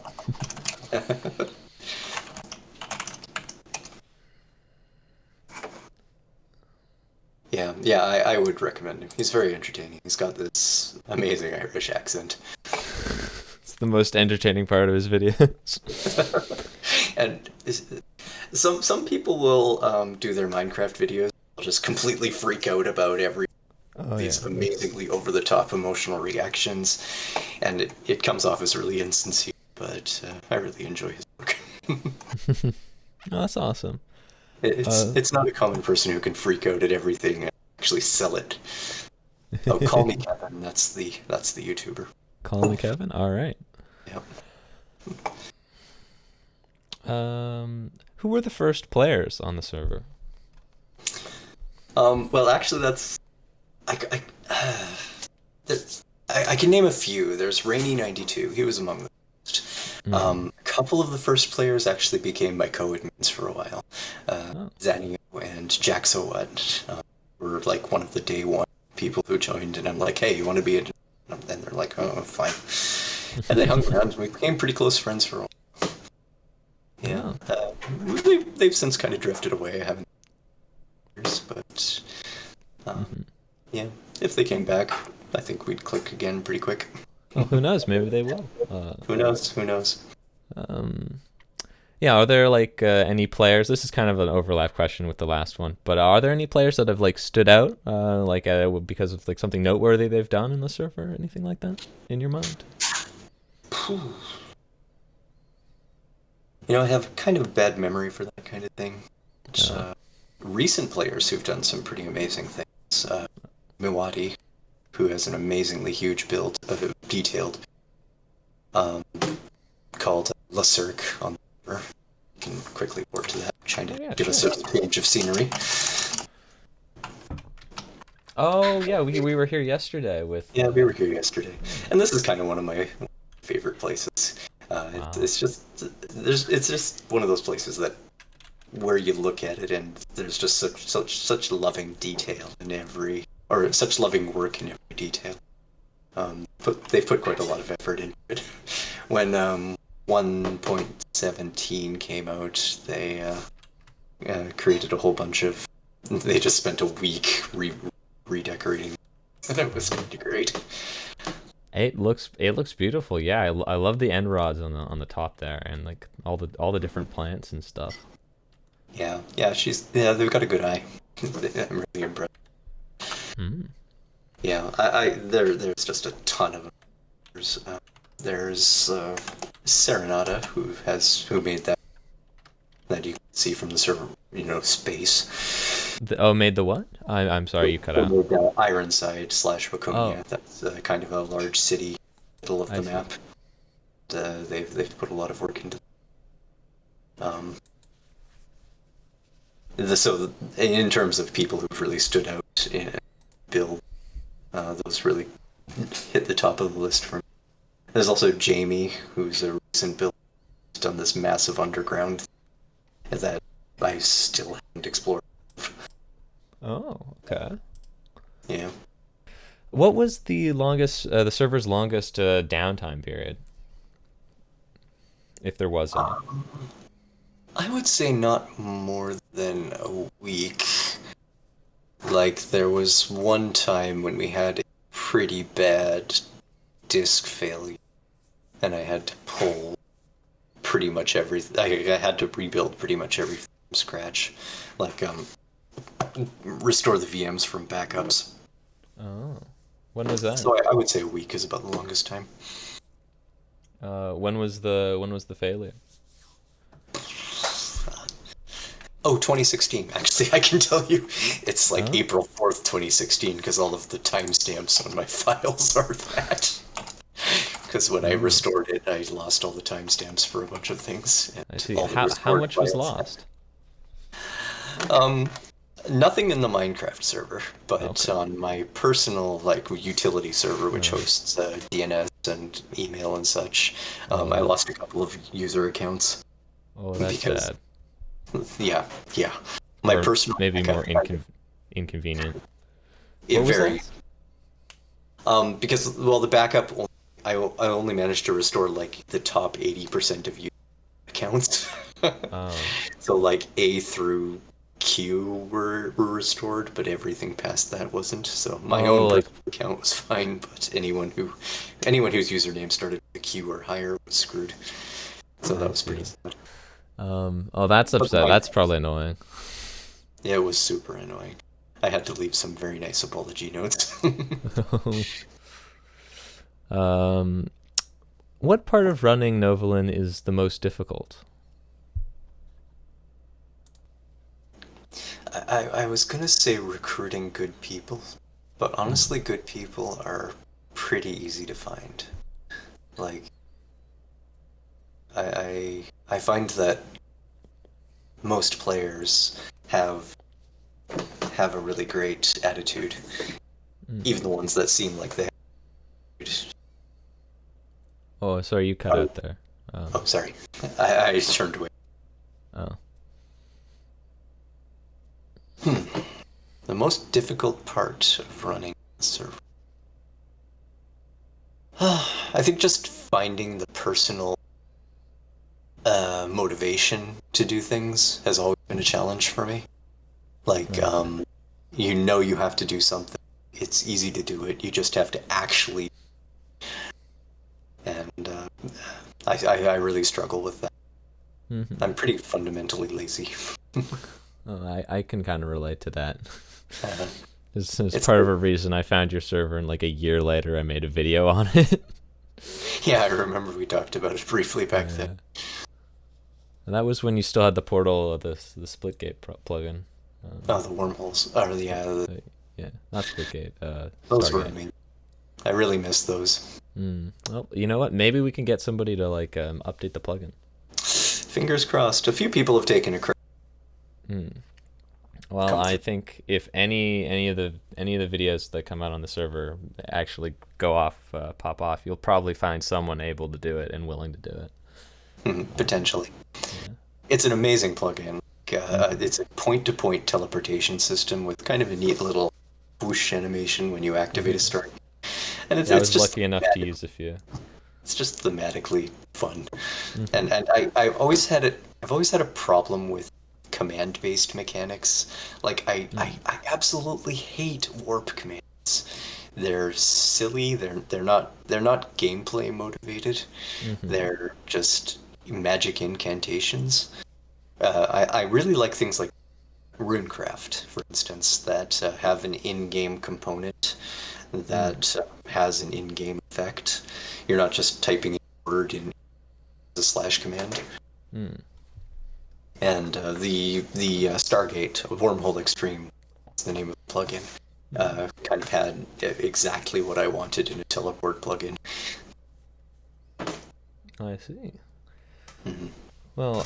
Yeah, I would recommend him. He's very entertaining. He's got this amazing Irish accent. It's the most entertaining part of his videos. And some people will do their Minecraft videos, just completely freak out about these amazingly over-the-top emotional reactions, and it comes off as really insincere, but I really enjoy his work. Oh, that's awesome. It's not a common person who can freak out at everything and actually sell it. Oh, Call Me Kevin, that's the YouTuber. Call Me Kevin? All right. Yep. Who were the first players on the server? Well, actually, I can name a few. There's Rainy92. He was among the first. A couple of the first players actually became my co-admins for a while. Zanio and Jaxowat were like one of the day one people who joined, and I'm like, hey, you want to be a... And they're like, oh, fine. And they hung around, and we became pretty close friends for a while. Yeah. They've since kind of drifted away. I haven't... But yeah, if they came back, I think we'd click again pretty quick. Well, who knows? Maybe they will. Who knows? Yeah, are there like any players? This is kind of an overlap question with the last one, but are there any players that have like stood out, because of like something noteworthy they've done in the server, or anything like that, in your mind? I have kind of a bad memory for that kind of thing. Recent players who've done some pretty amazing things. Miwati, who has an amazingly huge build, detailed, called La Cirque on the server. You can quickly port to that, trying to give us a page of scenery. Oh yeah, we were here yesterday with. Yeah, we were here yesterday, and this is kind of one of my favorite places. It's just one of those places that where you look at it and there's just such loving detail in every, or such loving work in every detail. They've put quite a lot of effort into it. When 1.17 came out, they created a whole bunch of. They just spent a week redecorating, and it was kind of great. It looks beautiful. Yeah, I love the end rods on the top there, and like all the different plants and stuff. Yeah, they've got a good eye. I'm really impressed. Yeah, there's just a ton of them. There's Serenata, who made that you can see from the server, space. Made the what? I'm sorry, you cut out. Made Ironside / Waconia. Oh. That's kind of a large city, middle of the map. They've put a lot of work into. So in terms of people who've really stood out in build, those really hit the top of the list for me. There's also Jamie, who's a recent build, who's done this massive underground that I still haven't explored. Oh, okay. Yeah. What was the server's longest downtime period, if there was any? I would say not more than a week. Like, there was one time when we had a pretty bad disk failure, and I had to pull pretty much everything. I had to rebuild pretty much everything from scratch. Like, restore the VMs from backups. Oh. When was that? So I would say a week is about the longest time. When was the failure? Oh, 2016. Actually, I can tell you, it's like Oh, April 4th, 2016, because all of the timestamps on my files are that. Because when I mm, restored it, I lost all the timestamps for a bunch of things, I and see. all the How restored much was files. lost? Um, Nothing in the Minecraft server, but Okay. on my personal like utility server, which Uh, hosts DNS and email and such, I oh, lost a couple of user accounts oh, that's because sad. yeah, yeah, my Or personal maybe backup more inconvenient. it What was very lost? because well the backup I only managed to restore like the top 80% of user accounts. Oh, So like A through Q were restored, but everything past that wasn't. So my oh, own like personal account was fine, but anyone whose username started with a Q or higher was screwed. So that I was pretty see. sad. Oh, that's But the upset. That's Minecraft, probably annoying. yeah, it was super annoying. I had to leave some very nice apology notes. um, what part of running Novylen is the most difficult? I was gonna say recruiting good people, but Hmm. honestly, good people are pretty easy to find. Like I find that most players have have a really great attitude, Hmm. even the ones that seem like they have. Oh, sorry, you cut Oh, out there. oh sorry, I turned away. Oh, The most difficult part of running a server, I think, just finding the personal motivation to do things has always been a challenge for me. Like, okay. you have to do something. It's easy to do it. You just have to actually, and I really struggle with that. Hmm. I'm pretty fundamentally lazy. Oh, I can kind of relate to that. Uh, This is it's part of a reason I found your server, and like a year later, I made a video on it. Yeah, I remember we talked about it briefly back then. Yeah, and that was when you still had the portal of the Splitgate plugin. Oh, Um, the wormholes. Oh, yeah, yeah, not Splitgate. those were Stargate. amazing. I really miss those. Well, you know what? Maybe we can get somebody to like update the plugin. Fingers crossed. A few people have taken a credit. Mm. Well, Come I through. think if any of the videos that come out on the server actually go off, pop off, you'll probably find someone able to do it and willing to do it. Potentially. Yeah. It's an amazing plugin. Hmm. It's a point-to-point teleportation system with kind of a neat little whoosh animation when you activate a star. And Yeah, I was lucky enough to use a few. it's just thematically fun. Hmm. I've always had a problem with command-based mechanics. Like I absolutely hate warp commands. They're silly. They're not gameplay motivated. Hmm. They're just magic incantations. I really like things like runecraft, for instance, that have an in-game component Mm. that has an in-game effect. You're not just typing a word in the slash command. Mm. And the Stargate Wormhole Extreme, is the name of the plugin, Mm. kind of had exactly what I wanted in a teleport plugin. I see. Hmm. Well,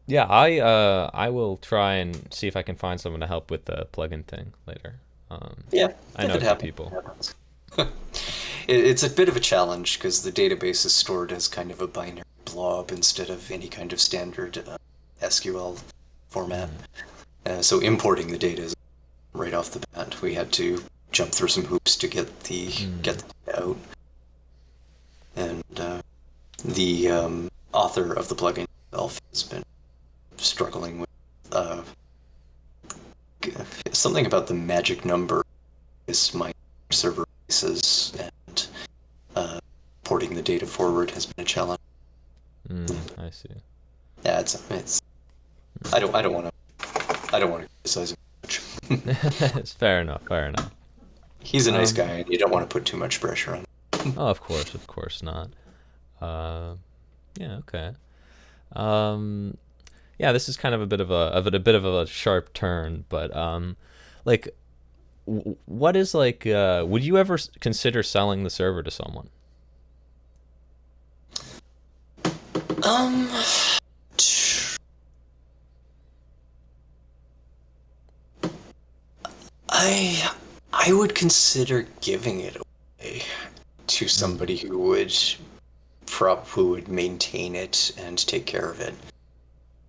yeah, I will try and see if I can find someone to help with the plugin thing later. Um, Yeah, I if know it a few happens, it people. happens. It's a bit of a challenge because the database is stored as kind of a binary blob instead of any kind of standard SQL format. Mm. So importing the data is right off the bat. We had to jump through some hoops to get Mm. the data out, and the author of the plugin itself has been struggling with uh, something about the magic number is my server races, and uh, porting the data forward has been a challenge. I see. Yeah, it's I don't want to criticize him much. It's fair enough. Fair enough. He's a nice Um, guy, and you don't want to put too much pressure on him. oh, of course not. Uh, yeah, okay. Um, Yeah, this is kind of a bit of a sharp turn, but like, what is like? Would you ever consider selling the server to someone? Um, I would consider giving it away to somebody who would maintain it and take care of it.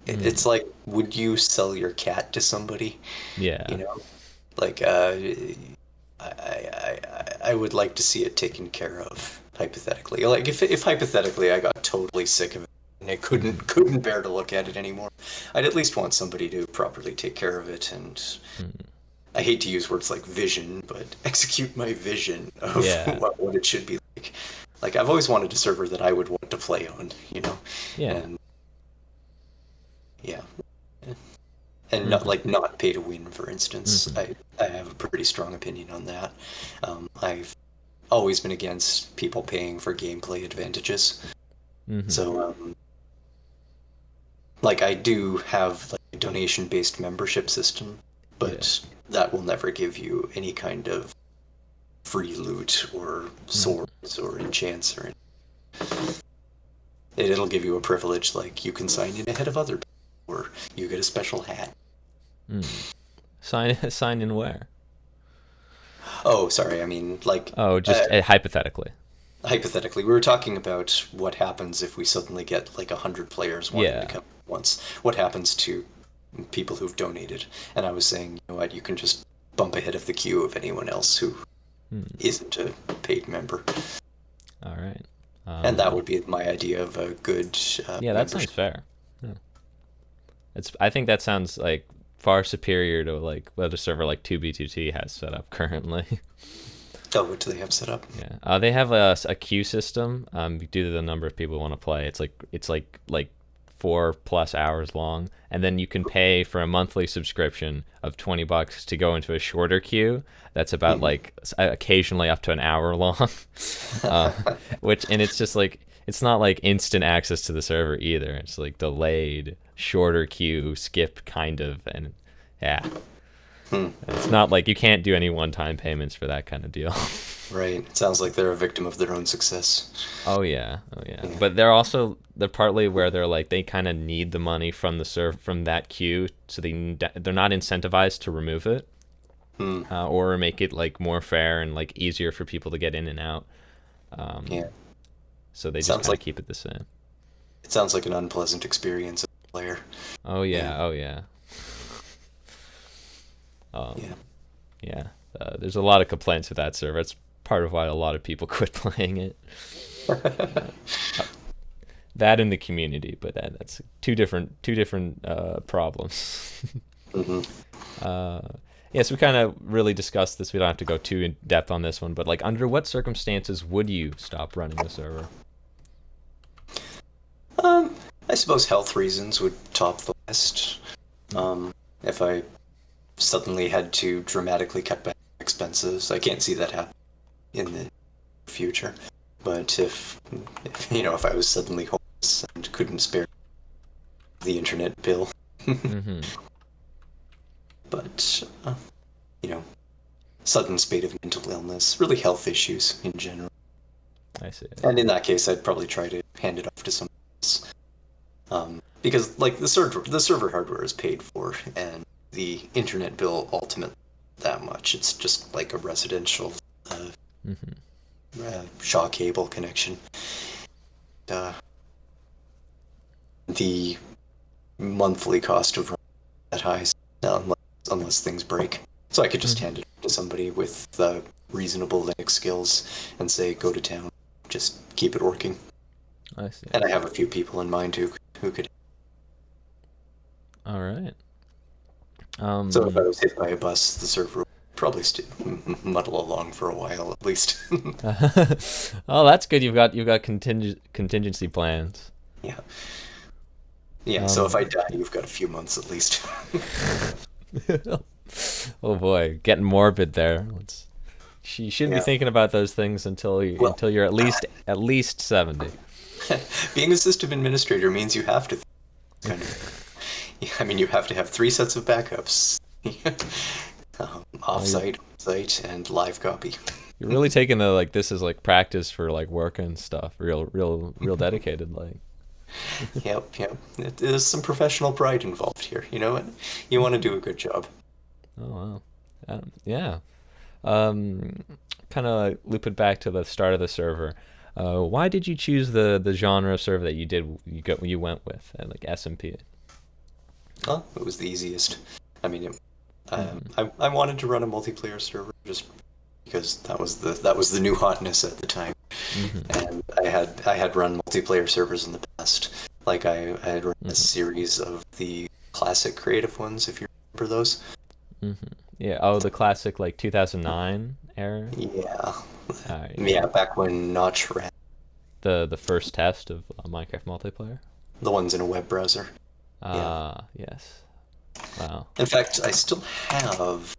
It's like, would you sell your cat to somebody? Yeah. You know, like I would like to see it taken care of, hypothetically. Like if hypothetically I got totally sick of it and I couldn't bear to look at it anymore, I'd at least want somebody to properly take care of it and. I hate to use words like vision, but execute my vision of what it should be like. Like, I've always wanted a server that I would want to play on, you know? Yeah. And, yeah. And not pay to win, for instance. I have a pretty strong opinion on that. I've always been against people paying for gameplay advantages. So, like, I do have like a donation-based membership system, but that will never give you any kind of free loot or swords or enchants or anything. It'll give you a privilege, like you can sign in ahead of other people, or you get a special hat. Sign in where? Oh, sorry, I mean, like... Oh, just hypothetically. Hypothetically, we were talking about what happens if we suddenly get like 100 players wanting to come at once. What happens to people who've donated? And I was saying, you know what, you can just bump ahead of the queue of anyone else who isn't a paid member. All right. And that would be my idea of a good that sounds fair. I think that sounds like far superior to like what a server like 2B2T has set up currently. Oh, what do they have set up? Yeah, they have a queue system. Due to the number of people who want to play, it's like 4+ hours long, and then you can pay for a monthly subscription of $20 to go into a shorter queue that's about like occasionally up to an hour long. And it's just like, it's not like instant access to the server either. It's like delayed, shorter queue, skip kind of, and it's not like you can't do any one-time payments for that kind of deal. Right. It sounds like they're a victim of their own success. Oh yeah. But they're partly where they're like, they kind of need the money from that queue, so they're not incentivized to remove it, or make it like more fair and like easier for people to get in and out. So they just kind of keep it the same. It sounds like an unpleasant experience as a player. Oh yeah. There's a lot of complaints with that server. It's part of why a lot of people quit playing it. That in the community, but that's two different problems. So we kind of really discussed this. We don't have to go too in depth on this one, but like, under what circumstances would you stop running the server? I suppose health reasons would top the list. If I suddenly had to dramatically cut back expenses, I can't see that happen in the future. But if I was suddenly homeless and couldn't spare the internet bill, but sudden spate of mental illness, really health issues in general. I see. And in that case, I'd probably try to hand it off to someone else, because like the server hardware is paid for, and the internet bill ultimately that much. It's just like a residential Shaw cable connection. The monthly cost of running that high, unless things break. So I could just hand it to somebody with reasonable Linux skills and say, go to town, just keep it working. I see. And I have a few people in mind who could. All right. So if I was hit by a bus, the server would probably still muddle along for a while at least. Oh, that's good. You've got contingency plans. Yeah. So if I die, you've got a few months at least. Oh boy, getting morbid there. You shouldn't be thinking about those things until you're at least 70. Being a system administrator means you have to. Yeah, I mean, you have to have 3 sets of backups. Off-site, on-site, and live copy. You're really taking the like this is like practice for like work and stuff. Real dedicated. Like. Yep. There's some professional pride involved here. You know what? You want to do a good job. Oh wow. Yeah. Um, kind of loop it back to the start of the server. Why did you choose the genre of server that you went with at like SMP? Huh? It was the easiest. I mean, I wanted to run a multiplayer server just because that was the new hotness at the time, and I had run multiplayer servers in the past. Like I had run a series of the classic creative ones, if you remember those. Yeah. Oh, the classic like 2009 era. Yeah, Yeah. yeah, back when Notch ran The first test of Minecraft multiplayer. the ones in a web browser. Yeah. Yes. Wow. In fact, I still have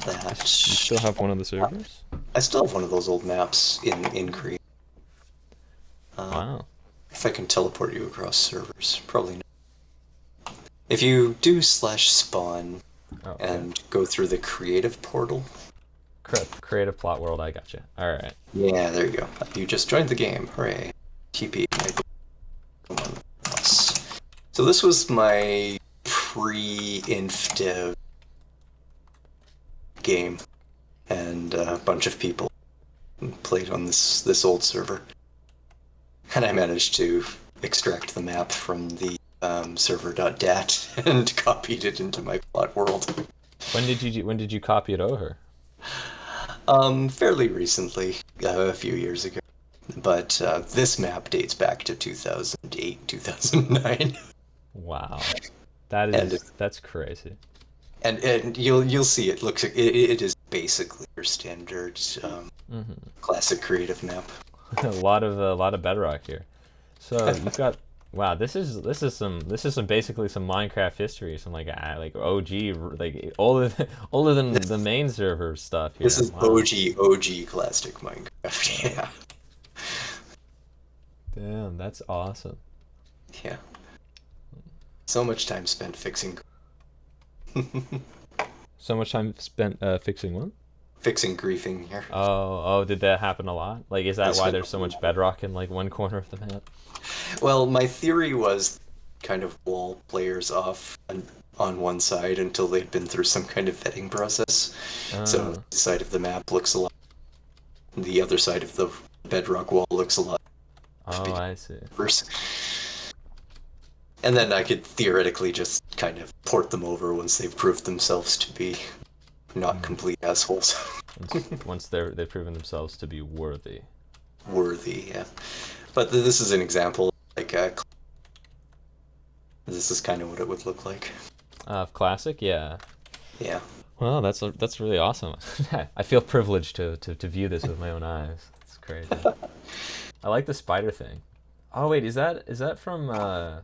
that. You still have one of the servers? I still have one of those old maps in Create. Wow. If I can teleport you across servers, probably not. If you do /spawn and go through the creative portal. Creative plot world, I gotcha. Alright. Yeah, there you go. You just joined the game. Hooray. TP. Come on. So this was my pre-Infdev game, and a bunch of people played on this old server. And I managed to extract the map from the server.dat and copied it into my plot world. When did you copy it over? Fairly recently, a few years ago. But this map dates back to 2008, 2009. Wow. That's crazy. And you'll see it looks it is basically your standard classic creative map. a lot of bedrock here. So you've got wow. This is some basically some Minecraft history. Some like OG like older than the main server stuff. Here. This is wow. OG classic Minecraft. Yeah. Damn, that's awesome. Yeah. So much time spent fixing. So much time spent fixing what? Fixing griefing here. Oh, did that happen a lot? Like, is that why there's so much bedrock in like one corner of the map? Well, my theory was kind of wall players off on one side until they'd been through some kind of vetting process. So the side of the map looks a lot. The other side of the bedrock wall looks a lot. Oh, I see. Worse. And then I could theoretically just kind of port them over once they've proved themselves to be not complete assholes. once they've proven themselves to be worthy. Worthy, yeah. But this is an example. Like, this is kind of what it would look like. Classic, yeah. Yeah. Well, that's really awesome. I feel privileged to view this with my own eyes. It's crazy. I like the spider thing. Oh wait, is that from a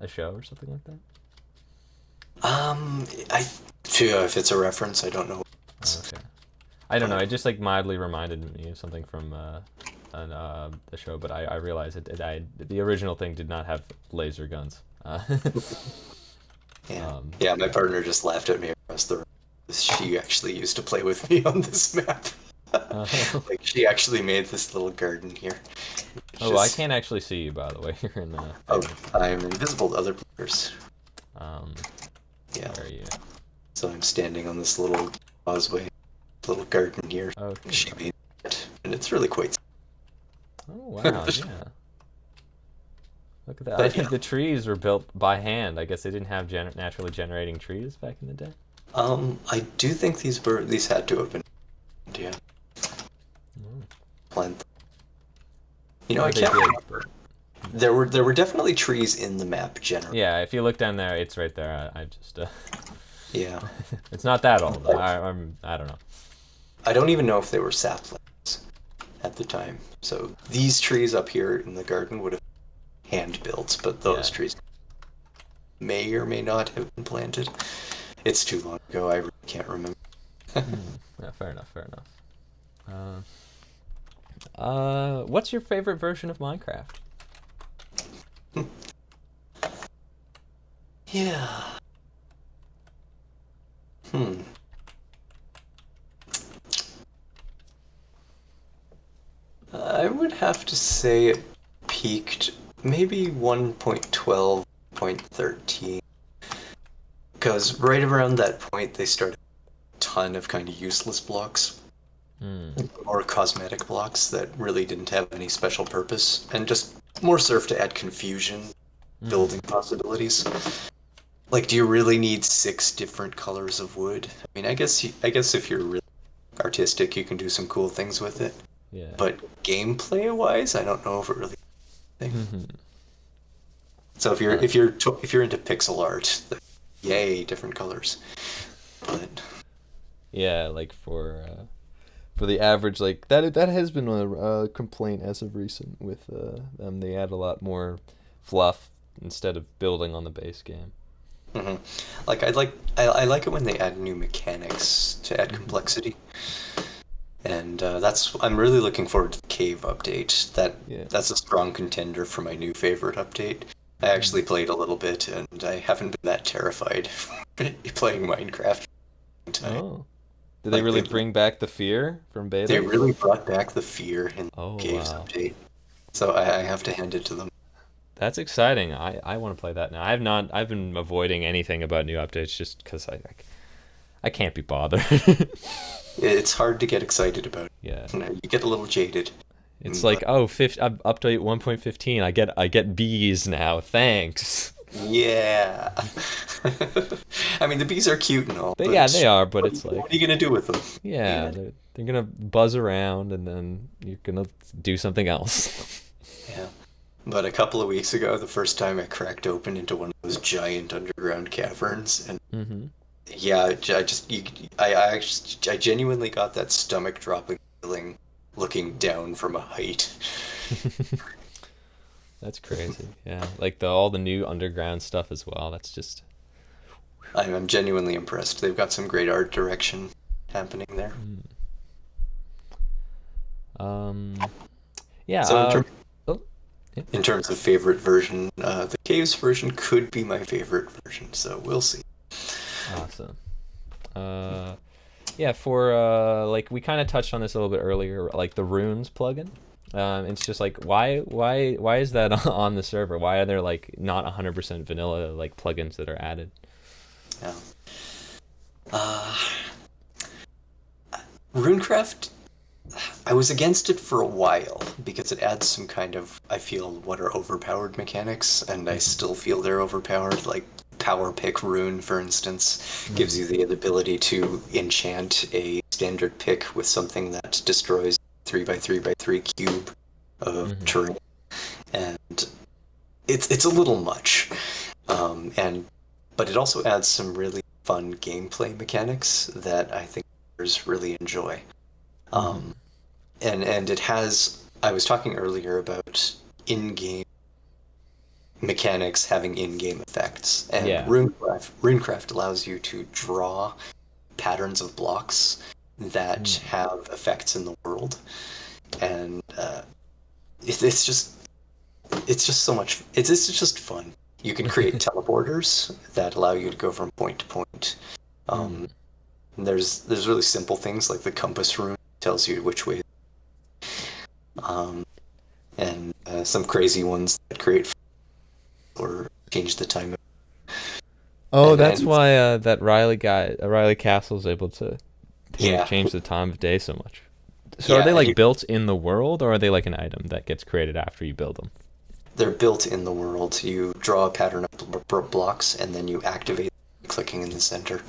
show or something like that? If it's a reference, I don't know. Okay. I don't know. It just like mildly reminded me of something from the show, but I realized the original thing did not have laser guns. Yeah, my partner just laughed at me across the room. She actually used to play with me on this map. Like, she actually made this little garden here. I can't actually see you, by the way. You're in I'm invisible to other players. Yeah. Where are you? So I'm standing on this little causeway, little garden here. Okay. She made it, and it's really quite. Oh wow! Yeah. Look at that. I think the trees were built by hand. I guess they didn't have naturally generating trees back in the day. I do think these had to have been. Yeah. Plant. You know, I can't remember. There were definitely trees in the map generally. Yeah, if you look down there, it's right there. I just. Yeah. It's not that old. I don't know. I don't even know if they were saplings at the time. So these trees up here in the garden would have been hand built, but those trees may or may not have been planted. It's too long ago. I really can't remember. Yeah, fair enough. What's your favorite version of Minecraft? Yeah. Hmm. I would have to say it peaked maybe 1.12.13, because right around that point they started a ton of kind of useless blocks, Mm. or cosmetic blocks that really didn't have any special purpose, and just more served to add confusion, building possibilities. Like, do you really need 6 different colors of wood? I mean, I guess if you're really artistic, you can do some cool things with it. Yeah. But gameplay wise, I don't know if it really. Hmm. So if you're into pixel art, yay, different colors. But Yeah, like for the average, like that has been a complaint as of recent with them. They add a lot more fluff instead of building on the base game. hmm like I like it when they add new mechanics to add Hmm. complexity, and that's I'm really looking forward to the cave update. Yeah. That's a strong contender for my new favorite update. I actually Mm. played a little bit, and I haven't been that terrified playing Minecraft in time. Oh, did they Like really they bring back the fear from they beta? really brought back the fear in the Oh caves wow, update. So I have to hand it to them. that's exciting. I want to play that now. I've not. I've been avoiding anything about new updates just because I can't be bothered. It's hard to get excited about Yeah. it. You get a little jaded. It's like, But oh, update 1.15. I get bees now. Thanks. yeah. I mean, the bees are cute and all, Yeah, but they are, but what, it's what are like, you gonna do with them? What are you yeah, gonna do? they're gonna buzz around and then you're gonna do something else. Yeah. But a couple of weeks ago, the first time I cracked open into one of those giant underground caverns, and Hmm. yeah, I just I genuinely got that stomach dropping feeling looking down from a height. That's crazy. Yeah, like all the new underground stuff as well. That's just. I'm genuinely impressed. They've got some great art direction happening there. Mm. Um. Yeah. So Oh. Yeah. in terms of favorite version, the Caves version could be my favorite version. So we'll see. Awesome. Uh. Yeah. For like we kind of touched on this a little bit earlier, like the runes plugin. It's just like why is that on the server? Why are there like not 100% vanilla like plugins that are added? Yeah. Uh, Runecraft, I was against it for a while because it adds some kind of, I feel, what are overpowered mechanics, and I Hmm. still feel they're overpowered. Like Power Pick Rune, for instance, gives Hmm. you the ability to enchant a standard pick with something that destroys 3 by 3 by 3 cube of Hmm. terrain, and it's a little much. And but it also adds some really fun gameplay mechanics that I think players really enjoy. Hmm. Um, and it has. I was talking earlier about in-game mechanics having in-game effects, and Yeah. Runecraft allows you to draw patterns of blocks that Mm. have effects in the world, and it's just so much. It's just fun. You can create teleporters that allow you to go from point to point. Um, Mm. there's really simple things like the compass rune tells you which way, um, and some crazy ones that create or change the time. Oh, And that's and why that Riley guy, Riley Castle's able to yeah, change the time of day so much. So are yeah, they and like built in the world, or are they like an item that gets created after you build them? they're built in the world. You draw a pattern of blocks, and then you activate clicking in the center,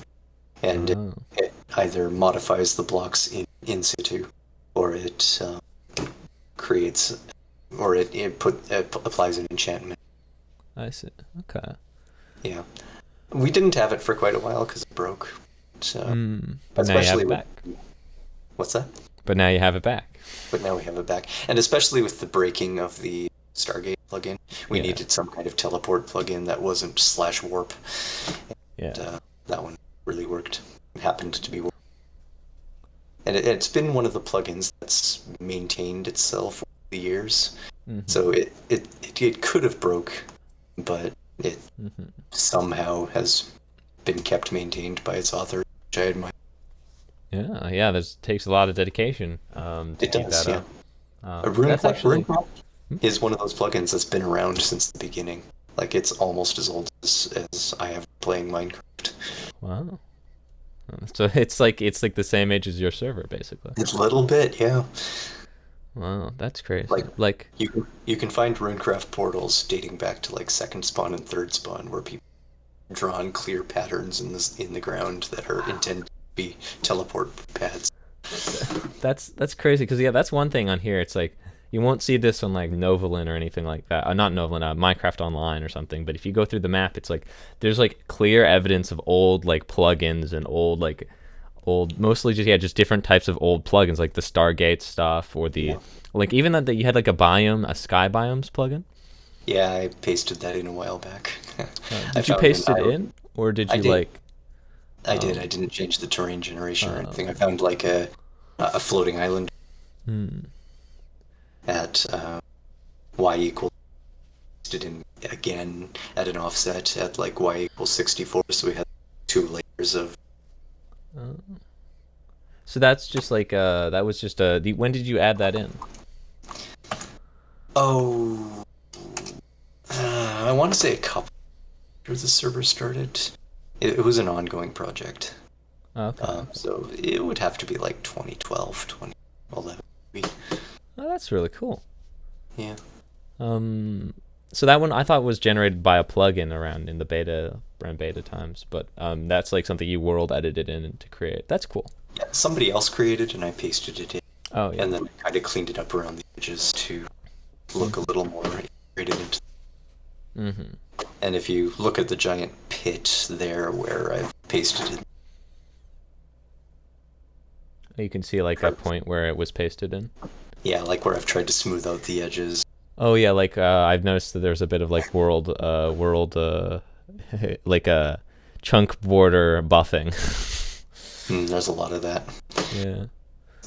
and Oh, it either modifies the blocks in situ, or it creates, or it applies an enchantment. I see. Okay. Yeah, we didn't have it for quite a while because it broke. So, But now you have especially it with back. what's that? But now you have it back. But now we have it back, and especially with the breaking of the Stargate plugin, we Yeah. needed some kind of teleport plugin that wasn't slash warp, and Yeah. that one really worked. It happened to be, and it's been one of the plugins that's maintained itself over the years. Hmm. So it could have broke, but it Hmm. somehow has been kept maintained by its author, which I admire. Yeah, yeah. This takes a lot of dedication to It keep does, that yeah. up. That's actually. RuneCraft is one of those plugins that's been around since the beginning. Like it's almost as old as I have playing Minecraft. Wow. So it's like the same age as your server, basically. A little bit, yeah. Wow, that's crazy. Like Like, you can find RuneCraft portals dating back to like second spawn and third spawn where people drawn clear patterns in the ground that are intended to be teleport pads. that's crazy because yeah, that's one thing on here. It's like you won't see this on like Novylen or anything like that. Not Novylen, Minecraft Online or something. But if you go through the map, it's like there's like clear evidence of old like plugins and old mostly just yeah just different types of old plugins like the Stargate stuff or the Yeah. like even that you had like a sky biomes plugin. Yeah, I pasted that in a while back. I Did you found an paste it island. in or did I you did. like I did. I um didn't change the terrain generation or anything. I okay. found like a floating island Hmm. at y equals it in again at an offset at like y equals 64. So we had two layers of. So that's just like that was just when did you add that in? Oh, I want to say a couple after the server started. It was an ongoing project. Okay. So it would have to be like 2012, 2011, maybe. Oh, that's really cool. Yeah. Um, so that one I thought was generated by a plugin around in the beta times, but that's like something you world edited in to create. That's cool. Yeah, somebody else created and I pasted it in, Oh yeah. and then kind of cleaned it up around the edges to look a little more integrated into. Mm-hmm. And if you look at the giant pit there where I've pasted it, You can see like a point where it was pasted in. yeah, like where I've tried to smooth out the edges. Oh yeah, like I've noticed that there's a bit of like world like a chunk border buffing. There's a lot of that. Yeah.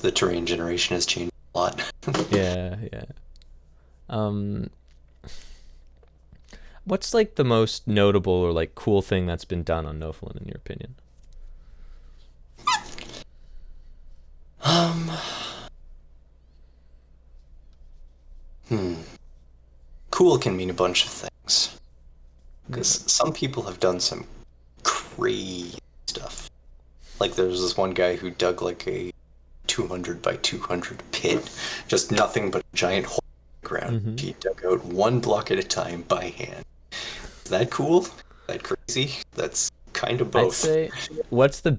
The terrain generation has changed a lot. Yeah, yeah. Um, what's like the most notable or like cool thing that's been done on Novylen in your opinion? Um, Cool can mean a bunch of things. Because some people have done some crazy stuff. Like there's this one guy who dug like a 200 by 200 pit, just nothing but a giant hole in the ground. Mm-hmm. He dug out one block at a time by hand. Is that cool? Is that crazy? That's kind of I'd both. say, what's the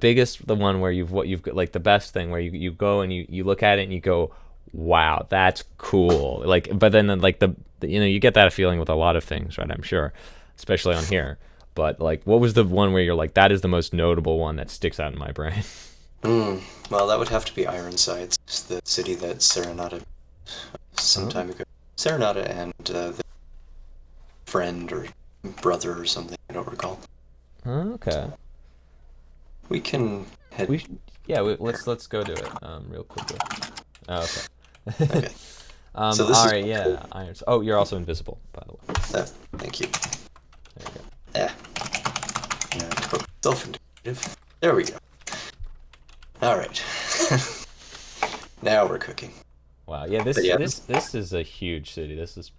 one where you've got like the best thing where you go and you look at it and you go, wow, that's cool. Like, but then like you get that feeling with a lot of things, right? I'm sure, especially on here. But like, what was the one where you're like, that is the most notable one that sticks out in my brain? Well, that would have to be Ironsides, the city that Serenata some Oh, time ago. Serenata and the friend or brother or something, I don't recall. okay. We can head We sh- yeah, there. let's go to it real quickly. Oh, okay. Okay. So this All is right, yeah, irons. Oh, you're also invisible, by the way. thank you. There you go. Yeah. Yeah, to put myself into creative. There we go. All right. Now we're cooking. Wow, yeah, But yeah, this is a huge city. This is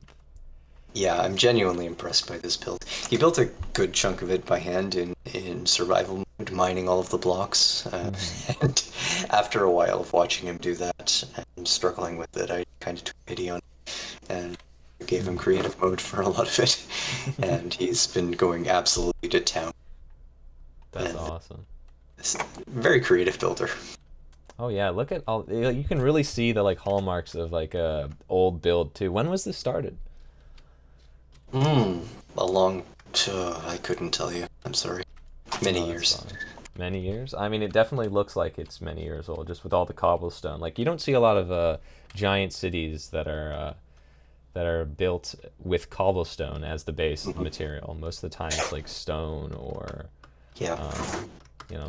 yeah, I'm genuinely impressed by this build. He built a good chunk of it by hand in survival mode, mining all of the blocks. And after a while of watching him do that and struggling with it, I kind of took pity on him and gave him creative mode for a lot of it. And he's been going absolutely to town. that's And awesome. this very creative builder. Oh yeah, look at all you can really see the like hallmarks of like a old build too. When was this started? Hmm. A long. I couldn't tell you. I'm sorry. Many Oh, that's years. fine. Many years? I mean, it definitely looks like it's many years old, just with all the cobblestone. Like you don't see a lot of giant cities that are built with cobblestone as the base material. Most of the time, it's like stone or Yeah.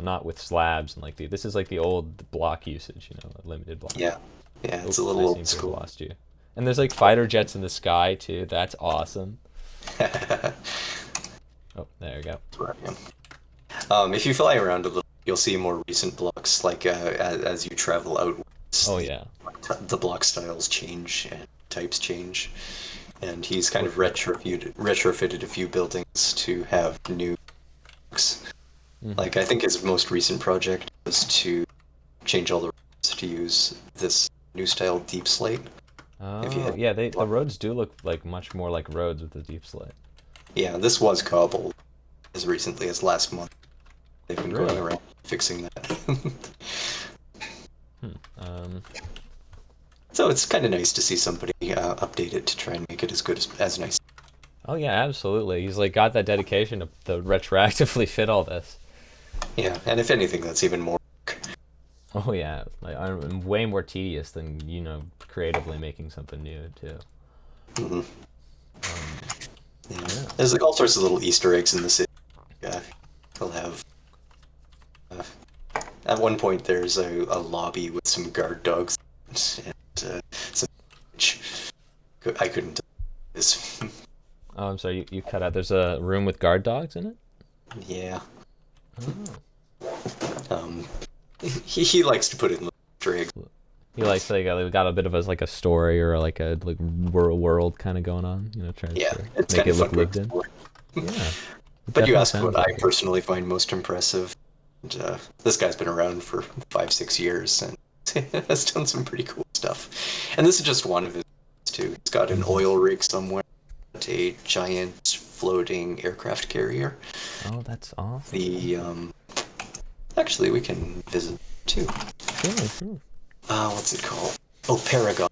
not with slabs and like this is like the old block usage, limited block. Yeah. Yeah. It's a Oops, little I seem old to have school. lost you. And there's like fighter jets in the sky too. That's awesome. Oh, there you go. That's where I am. If you fly around a little, you'll see more recent blocks. Like as you travel outwards, Oh yeah. the block styles change and types change. And he's kind of retrofitted a few buildings to have new blocks. Like I think his most recent project was to change all the roads to use this new style deep slate. Oh yeah, the roads do look like much more like roads with the deep slate. Yeah, this was cobbled as recently as last month. They've been going Really? around fixing that. So it's kind of nice to see somebody update it to try and make it as good as nice. Oh yeah, absolutely. He's like got that dedication to retroactively fit all this. Yeah, and if anything, that's even more work. Oh yeah, like way more tedious than creatively making something new too. Mm-hmm. Yeah. There's like all sorts of little Easter eggs in the city. They'll have. At one point, there's a lobby with some guard dogs and some. I couldn't. This. Oh, I'm sorry, you cut out. There's a room with guard dogs in it? Yeah. Oh. He likes to put in little Easter eggs. He likes like we got a bit of like a story or like a world kind of going on, trying to make it look lived in. Yeah. But you asked what I personally find most impressive. And, this guy's been around for 5-6 years and has done some pretty cool stuff. And this is just one of his too. He's got an oil rig somewhere, a giant floating aircraft carrier. Oh, that's awesome. The actually we can visit too. Sure. What's it called? Oh, Paragon.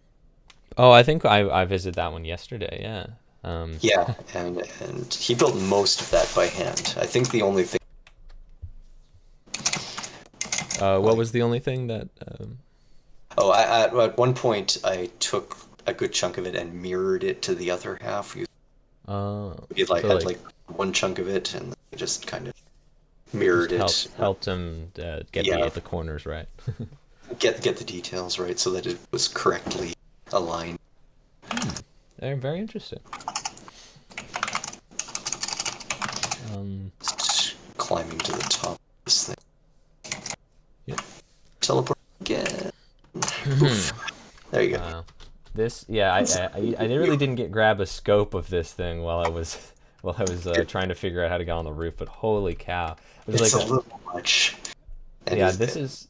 Oh, I think I visited that one yesterday. Yeah. Yeah, and he built most of that by hand. I think the only thing. What was the only thing that? Oh, at one point I took a good chunk of it and mirrored it to the other half. He had like one chunk of it and just kind of mirrored it. Helped him get the corners right. get the details right so that it was correctly aligned. They're very interesting. Climbing to the top of this thing. Yep. Teleport again. There you go. Wow. This, I really didn't grab a scope of this thing while I was trying to figure out how to get on the roof. But holy cow, it's like a little much. This is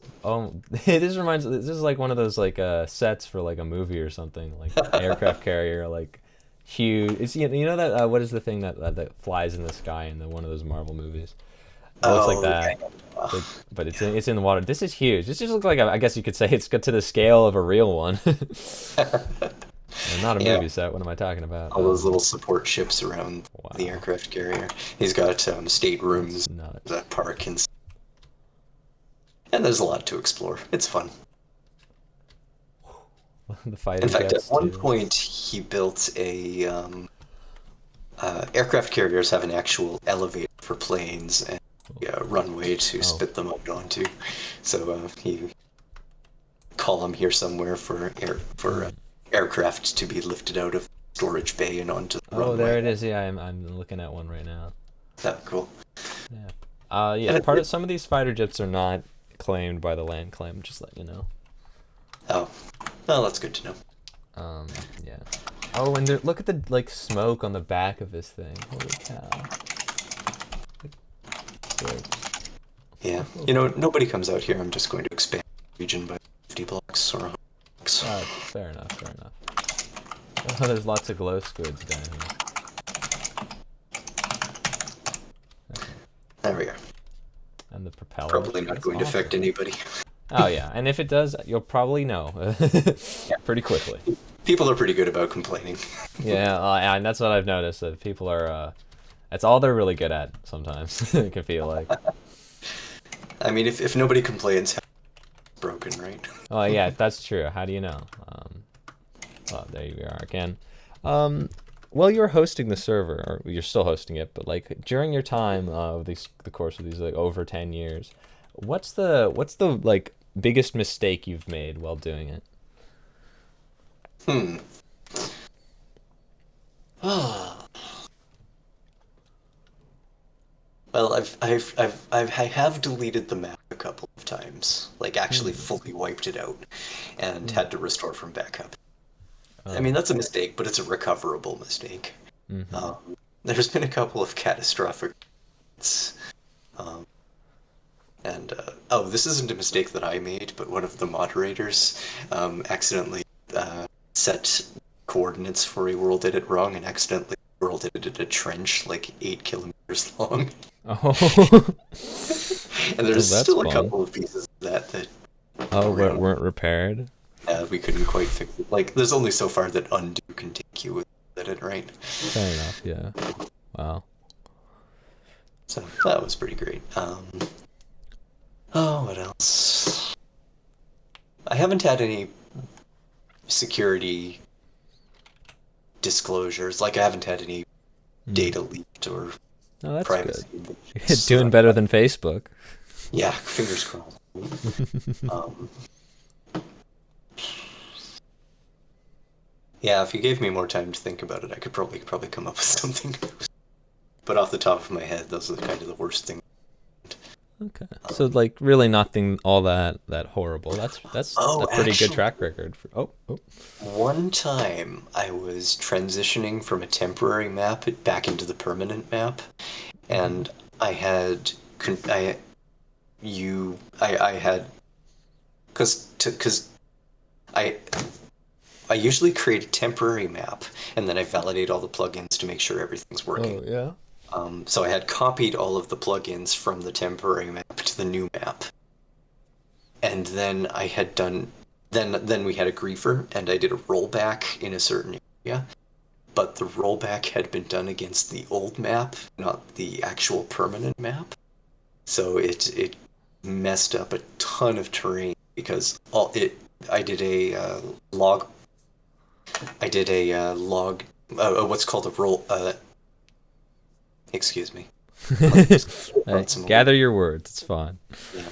this is like one of those like sets for like a movie or something, like aircraft carrier, like huge. It's you know that what is the thing that flies in the sky in one of those Marvel movies? It looks like that. Yeah. But it's in the water. This is huge. This just looks like I guess you could say it's got to the scale of a real one. Not a movie set. What am I talking about? All those little support ships around the aircraft carrier. He's got staterooms, the park, and there's a lot to explore. It's fun. The fighter In fact, at jets one too. point he built a aircraft carriers have an actual elevator for planes and a runway to spit them out onto. So he column here somewhere for aircraft to be lifted out of the storage bay and onto the runway. Oh, there it is. Yeah, I'm looking at one right now. That's cool. Yeah. Some of these fighter jets are not claimed by the land claim. Just let you know. Oh, well, that's good to know. Yeah. Oh, and look at the smoke on the back of this thing. Holy cow. Yeah, nobody comes out here. I'm just going to expand the region by 50 blocks or 100 blocks. Fair enough. Oh, there's lots of glow squids down here. There we go. And the propeller. Probably not going to affect anybody. Oh yeah, and if it does, you'll probably know pretty quickly. People are pretty good about complaining. Yeah, and that's what I've noticed, that people are. That's all they're really good at sometimes. It can feel like. I mean, if nobody complains, it's broken, right? Oh yeah, that's true. How do you know? There you are again. Well, you're hosting the server, or you're still hosting it, but like during your time of the course of these like over 10 years, what's the like biggest mistake you've made while doing it? I have deleted the map a couple of times, like actually fully wiped it out, and had to restore from backup. I mean, that's a mistake, but it's a recoverable mistake. There's been a couple of catastrophic, um, and oh, this isn't a mistake that I made, but one of the moderators accidentally set coordinates for a world edit wrong and accidentally world edited a trench like 8 kilometers long. Oh. And there's Well, that's still a fun. couple of pieces of that Weren't repaired? we couldn't quite fix it. Like, there's only so far that undo can take you with edit, right? Fair enough, yeah. Wow. So that was pretty great. Oh, what else? I haven't had any security disclosures. Like, I haven't had any data leaked or Oh, that's privacy good. invasions. Doing better than Facebook. Yeah, fingers crossed. um, yeah, if you gave me more time to think about it, I could probably come up with something. But off the top of my head, those are kind of the worst things. Okay. So like really nothing all that horrible. That's Oh, a pretty actually, good track record for one time I was transitioning from a temporary map back into the permanent map, and I had because I usually create a temporary map and then I validate all the plugins to make sure everything's working. Oh yeah. So I had copied all of the plugins from the temporary map to the new map, and then I had done then we had a griefer and I did a rollback in a certain area, but the rollback had been done against the old map, not the actual permanent map. So it messed up a ton of terrain because I did a log. I did a log. What's called a roll. Excuse me. Gather your words. It's fine. Yeah.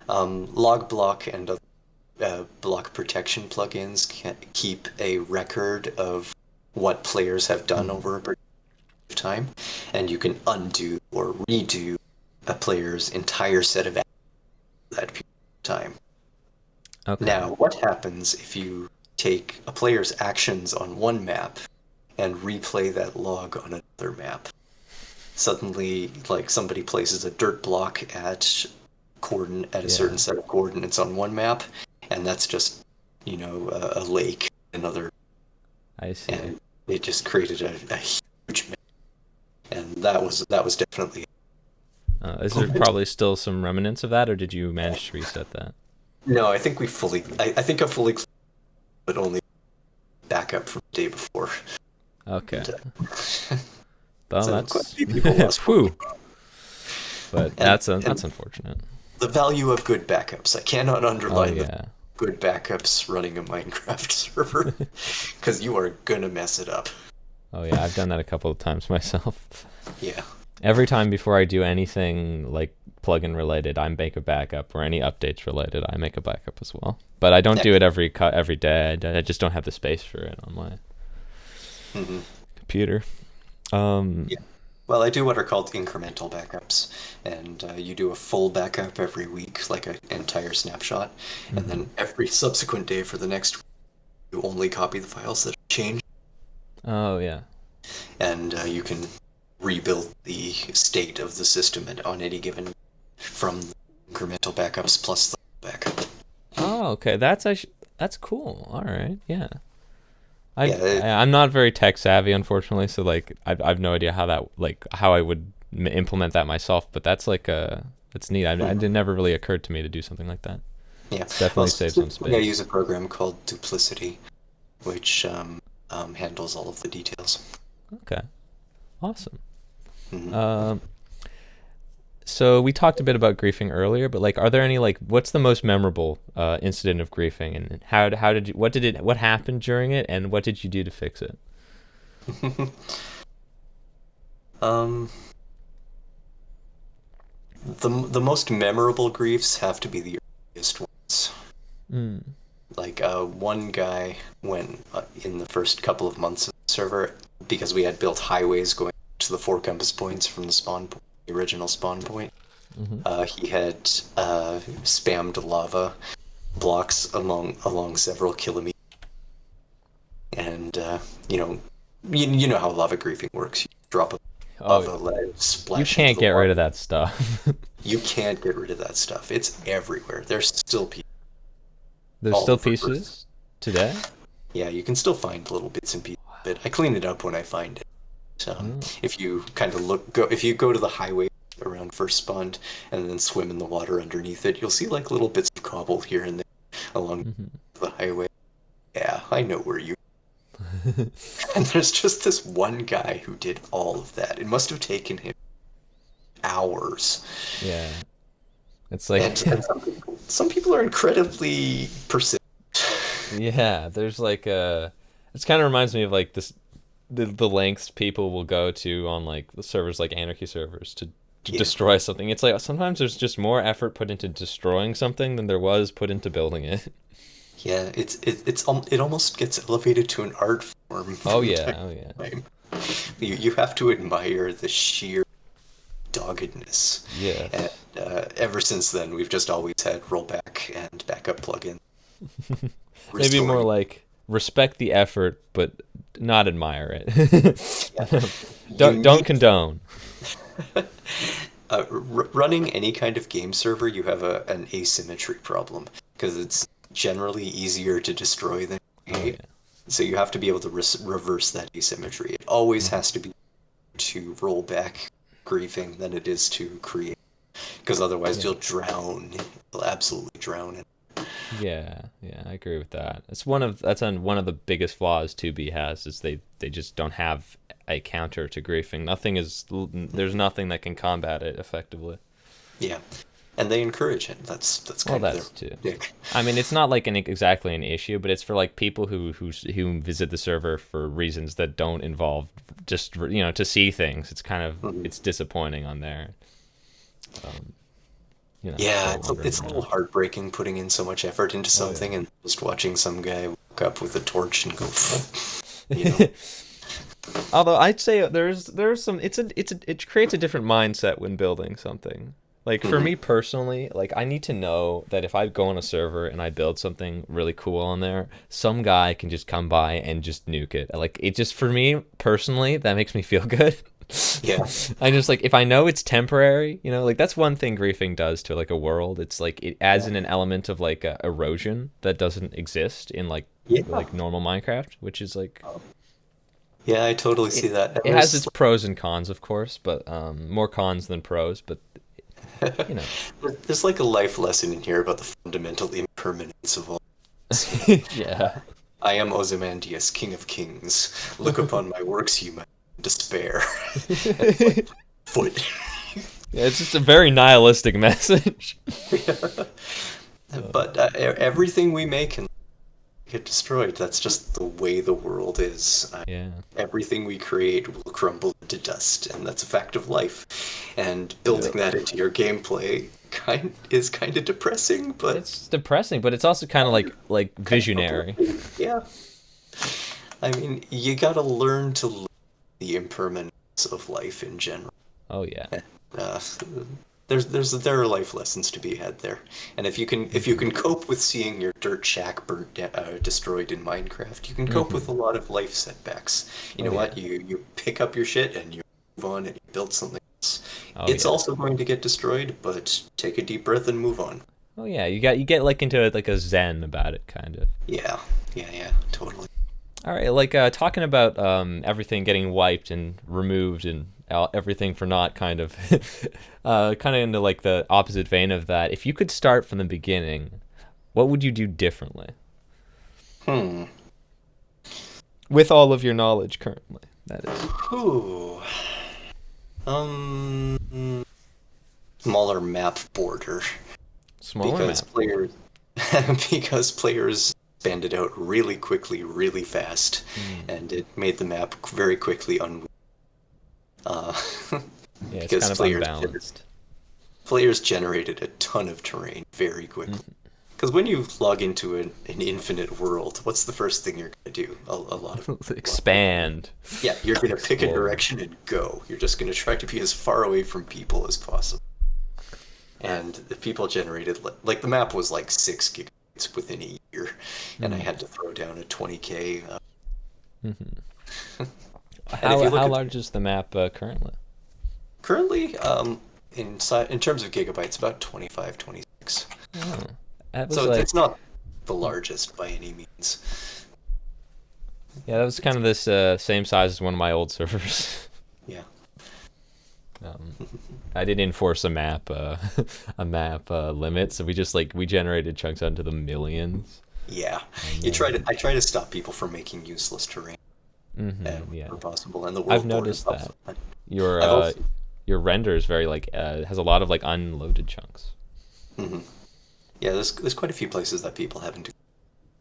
Log block and block protection plugins can keep a record of what players have done over a period of time, and you can undo or redo a player's entire set of actions at that period of time. Okay. Now, what happens if you take a player's actions on one map and replay that log on another map? Suddenly, like, somebody places a dirt block at a certain set of coordinates on one map, and that's just, a lake, another. I see. And it just created a huge map, and that was definitely. Is there probably still some remnants of that, or did you manage to reset that? No, I think I think I fully, but only backup from the day before. Okay. And, well, so that's quite a few people lost. whew. But that's unfortunate. The value of good backups. I cannot underline yeah. good backups running a Minecraft server, because you are gonna mess it up. Oh yeah, I've done that a couple of times myself. Yeah. Every time before I do anything like plugin related, I make a backup, or any updates related, I make a backup as well. But I don't do it every day. I just don't have the space for it on my computer. Yeah. Well, I do what are called incremental backups, and you do a full backup every week, like an entire snapshot, and then every subsequent day for the next week, you only copy the files that change. Oh yeah. And you can rebuild the state of the system on any given from the incremental backups plus the backup. Oh, okay. That's cool. All right. Yeah. Yeah, I'm not very tech savvy, unfortunately, so like I've no idea how I would implement that myself. But that's that's neat. It never really occurred to me to do something like that. Yeah, it's definitely saves some space. I use a program called Duplicity, which handles all of the details. Okay, awesome. So we talked a bit about griefing earlier, but like, are there any what's the most memorable incident of griefing, and what happened during it, and what did you do to fix it? The most memorable griefs have to be the earliest ones. Like one guy went in the first couple of months of the server, because we had built highways going to the 4 compass points from the spawn point. the original spawn point. Mm-hmm. He had spammed lava blocks along several kilometers, and you know how lava griefing works. You drop a Oh, lava ledge, you splash into can't the get rid water. of that stuff. You can't get rid of that stuff. It's everywhere. There's still people There's all still over Earth. pieces today. Yeah, you can still find little bits and pieces of it. I clean it up when I find it. Oh. If you kind of if you go to the highway around first spawned and then swim in the water underneath it, you'll see like little bits of cobble here and there along Mm-hmm. the highway. Yeah, I know where you. And there's just this one guy who did all of that. It must have taken him hours. Yeah, it's And some people are incredibly persistent. yeah. There's like it kind of reminds me of like this the lengths people will go to on like the servers like anarchy servers to Yeah. destroy something. It's like sometimes there's just more effort put into destroying something than there was put into building it. Yeah, it almost gets elevated to an art form Oh from yeah, time oh yeah, to time. You have to admire the sheer doggedness. yeah. And ever since then, we've just always had rollback and backup plugins. Maybe more Restoring. like respect the effort, but not admire it. Yeah. don't Unique. condone. Running any kind of game server, you have an asymmetry problem because it's generally easier to destroy than Oh create. yeah. So you have to be able to reverse that asymmetry. It always Mhm. has to be to roll back griefing than it is to create, because otherwise Yeah. you'll drown. You'll absolutely drown in. Yeah, yeah, I agree with that. One of the biggest flaws 2B has is they just don't have a counter to griefing. There's nothing that can combat it effectively. Yeah, and they encourage it. That's Well, kind of that's their too. dick. I mean, it's not like exactly an issue, but it's for like people who visit the server for reasons that don't involve just to see things. It's kind of Mhm. it's disappointing on there. Um, Yeah, for wandering it's a little around. heartbreaking putting in so much effort into Oh yeah. something and just watching some guy walk up with a torch and go, you know. Although I'd say there's some it creates a different mindset when building something. Like for Mhm. me personally, like I need to know that if I go on a server and I build something really cool on there, some guy can just come by and just nuke it. Like it just for me personally, that makes me feel good. Yeah, I just like if I know it's temporary, like that's one thing griefing does to like a world. It's like it adds yeah, in an element of like erosion that doesn't exist in yeah. like normal Minecraft, which is like Yeah, I totally see it that. And it has its pros and cons, of course, but more cons than pros. But you know, there's like a life lesson in here about the fundamental impermanence of all. yeah, I am Ozymandias, King of Kings. Look upon my works, you might despair. And it's like, foot. yeah. It's just a very nihilistic message. But everything we make can get destroyed. That's just the way the world is. Yeah, Everything we create will crumble into dust, and that's a fact of life. And building yeah. that into your gameplay is kind of depressing, but It's depressing, but it's also kind of like kind of visionary. uplifting. Yeah. I mean, you gotta learn to live the impermanence of life in general. Oh yeah. Uh, there are life lessons to be had there, and if you can cope with seeing your dirt shack destroyed in Minecraft, you can cope with a lot of life setbacks. You Oh know yeah. what? You pick up your shit and you move on and you build something else. Oh It's yeah. also going to get destroyed, but take a deep breath and move on. Oh yeah. You get like into like a zen about it, kind of. Yeah, yeah, totally. All right, like talking about everything getting wiped and removed and everything for not kind of kind of into like the opposite vein of that. If you could start from the beginning, what would you do differently Hmm. with all of your knowledge currently? That is. Ooh. Um. Smaller map border. Smaller because map. players because players expanded out really quickly, really fast, Hmm. and it made the map very quickly uh, Yeah, it's because kind of unbalanced. players generated a ton of terrain very quickly. Mhm. Because when you log into an infinite world, what's the first thing you're going to do? A lot of Expand. yeah, you're going to pick a Explore. direction and go. You're just going to try to be as far away from people as possible. And the people generated, like the map was like 6 gigabytes within a year, and I had to throw down a 20K. How large is the map currently? Currently, in terms of gigabytes, about 25, 26. Oh, that was So like, it's not the largest by any means. yeah, that was kind of this same size as one of my old servers. Yeah. I did enforce a map limit, so we generated chunks out into the millions. Yeah. I try to stop people from making useless terrain Yeah, where possible, and the world I've border noticed helps that with your I've also- your render is very like has a lot of like unloaded chunks. Yeah, there's quite a few places that people haven't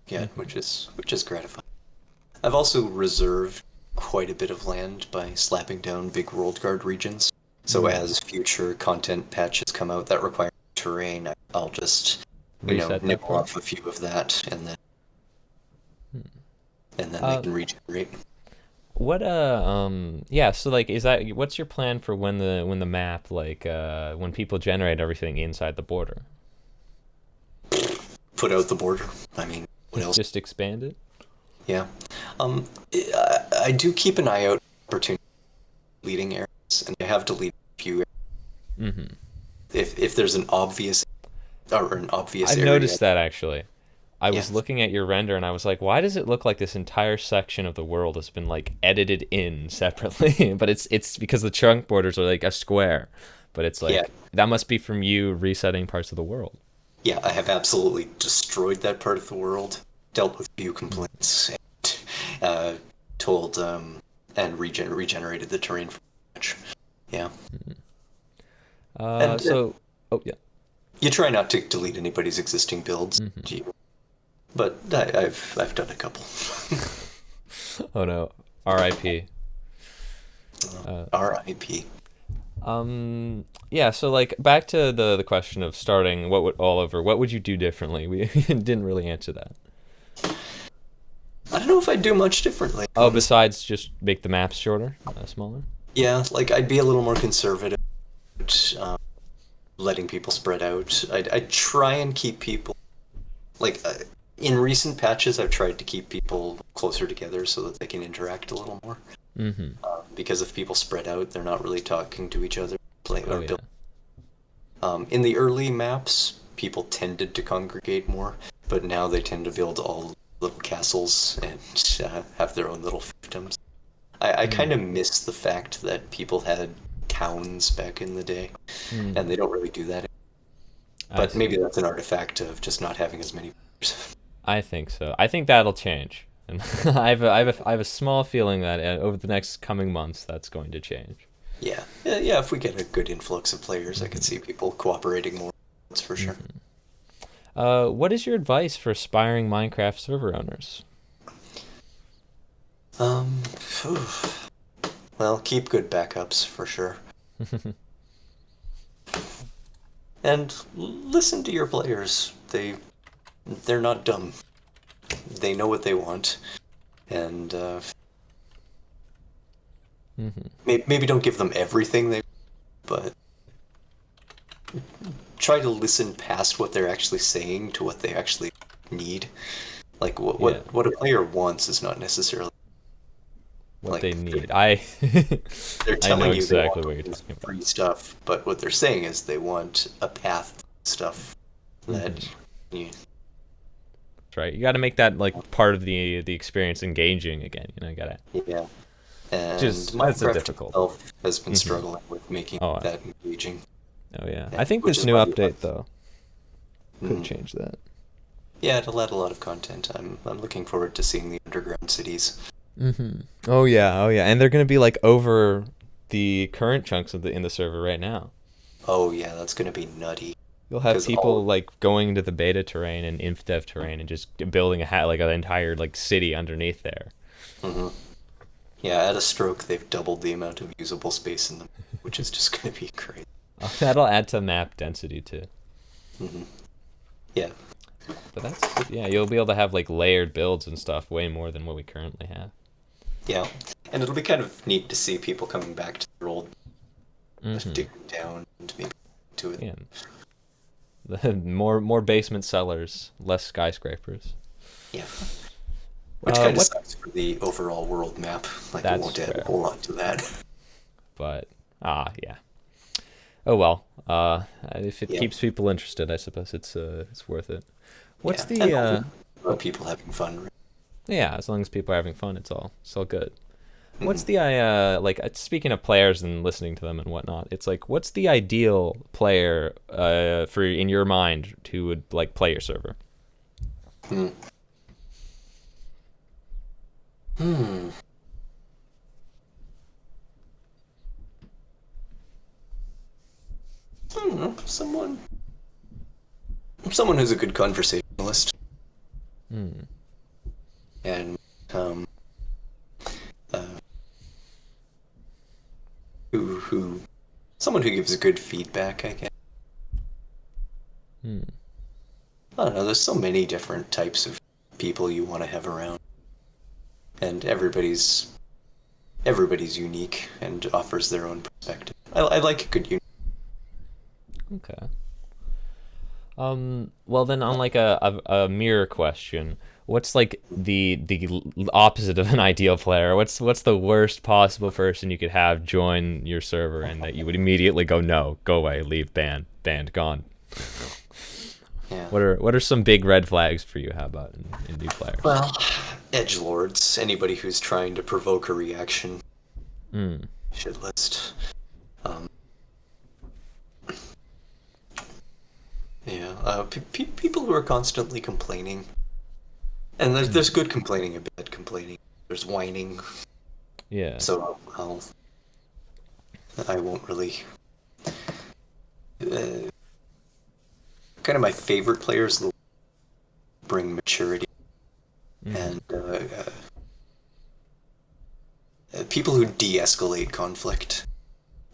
yet, which is gratifying. I've also reserved quite a bit of land by slapping down big world guard regions. So as future content patches come out that require terrain, I'll just Reset that nibble part? off a few of that, and then they can regenerate. What yeah, so like what's your plan for when the map like when people generate everything inside the border? Put out the border. I mean, what else? Just expand it? Yeah. I do keep an eye out for opportunity deleting areas, and I have deleted a few areas. If there's an obvious I've area. noticed that actually. I was Yeah. looking at your render and I was like, why does it look like this entire section of the world has been like edited in separately? But it's because the chunk borders are like a square. But it's like Yeah. that must be from you resetting parts of the world. Yeah, I have absolutely destroyed that part of the world, dealt with a few complaints, and told and regenerated the terrain from scratch. Yeah. And, Oh yeah. You try not to delete anybody's existing builds, but I've done a couple. Oh no. R.I.P. R.I.P. Yeah, so like back to the question of starting what would you do differently? We didn't really answer that. I don't know if I'd do much differently. Oh, besides just make the maps shorter, smaller? Yeah, like I'd be a little more conservative, letting people spread out. I'd try and keep people, like, in recent patches, I've tried to keep people closer together so that they can interact a little more. Because if people spread out, they're not really talking to each other. In the early maps, people tended to congregate more, but now they tend to build all little castles and have their own little fiefdoms. I kind of miss the fact that people had towns back in the day, and they don't really do that. But maybe that's an artifact of just not having as many players. I think so. I think that'll change, and I have a small feeling that over the next coming months that's going to change. Yeah. If we get a good influx of players, I could see people cooperating more. That's for sure. What is your advice for aspiring Minecraft server owners? Well, keep good backups for sure. And listen to your players. They're not dumb. They know what they want, and maybe don't give them everything but try to listen past what they're actually saying to what they actually need. Like what a player wants is not necessarily What like, they need. They're I telling know you exactly they what want you're talking about. free stuff, but what they're saying is they want a path to stuff that you. That's right. You got to make that like part of the experience engaging again. You gotta. Yeah. And That's a Minecraft difficult. itself has been struggling with making that engaging. Oh yeah. I think which this is new why we update though could change that. Yeah, it'll add a lot of content. I'm looking forward to seeing the underground cities. Oh yeah. And they're gonna be like over the current chunks in the server right now. Oh yeah, that's gonna be nutty. You'll have people like going to the beta terrain and Infdev terrain and just building like an entire like city underneath there. Yeah, at a stroke, they've doubled the amount of usable space in them, which is just going to be great. That'll add to map density too. Yeah. But that's, yeah, you'll be able to have like layered builds and stuff way more than what we currently have. Yeah, and it'll be kind of neat to see people coming back to their old, Mm-hmm. digging down and maybe to it. Yeah. The more basement cellars, less skyscrapers. Yeah, which kind of What? sucks for the overall world map. Like, it That's won't add fair. a whole lot to that. But yeah. Oh well. If it Yeah, keeps people interested, I suppose it's worth it. What's yeah, and the also people having fun. yeah? As long as people are having fun, it's all good. What's Mhm. the like speaking of players and listening to them and whatnot? It's like, what's the ideal player for in your mind who would like play your server? Hmm. Hmm. I don't know. Someone who's a good conversationalist Hmm. and um, uh, who someone who gives good feedback, I guess. Hmm. I don't know. There's so many different types of people you want to have around, and everybody's unique and offers their own perspective. I like a good unique. Okay. Well then, on like a mirror question, what's like the opposite of an ideal player? What's the worst possible person you could have join your server and that you would immediately go, no, go away, leave, banned, gone? Yeah. What are some big red flags for you? How about in new players? Well, edgelords, anybody who's trying to provoke a reaction, Mm. shit list. Um, yeah, people who are constantly complaining, and there's good complaining and bad complaining. There's whining, Yeah. so I won't really. Uh, Kind of my favorite players that bring maturity Mm. and people who de-escalate conflict.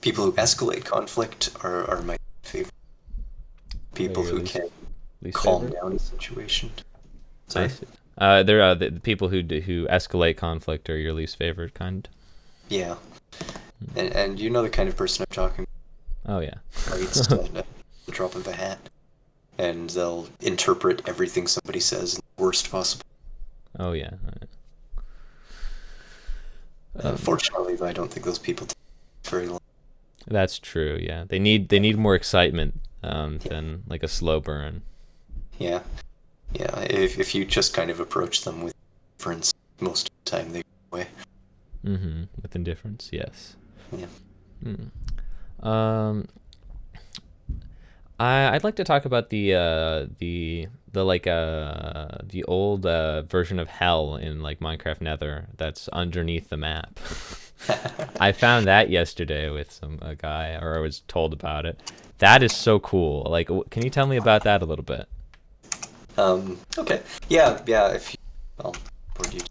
People who escalate conflict are my favorite. They're People your who least can least calm favorite? down a situation. I Sorry. see. There are the people who escalate conflict are your least favorite kind. Yeah, and you know the kind of person I'm talking Oh yeah. about. It's the drop of a hat, and they'll interpret everything somebody says in the worst possible. Oh yeah. Fortunately, though, I don't think those people take very long. That's true. Yeah, they need more excitement Yeah, than like a slow burn. yeah, yeah. If you just kind of approach them with difference, most of the time they go away. Mm-hmm. With indifference, yes. Yeah. Um, I'd like to talk about the like the old version of hell in like Minecraft Nether that's underneath the map. I found that yesterday with a guy, or I was told about it. That is so cool. Like, can you tell me about that a little bit? Okay. Yeah, yeah. If you, I'll forward you.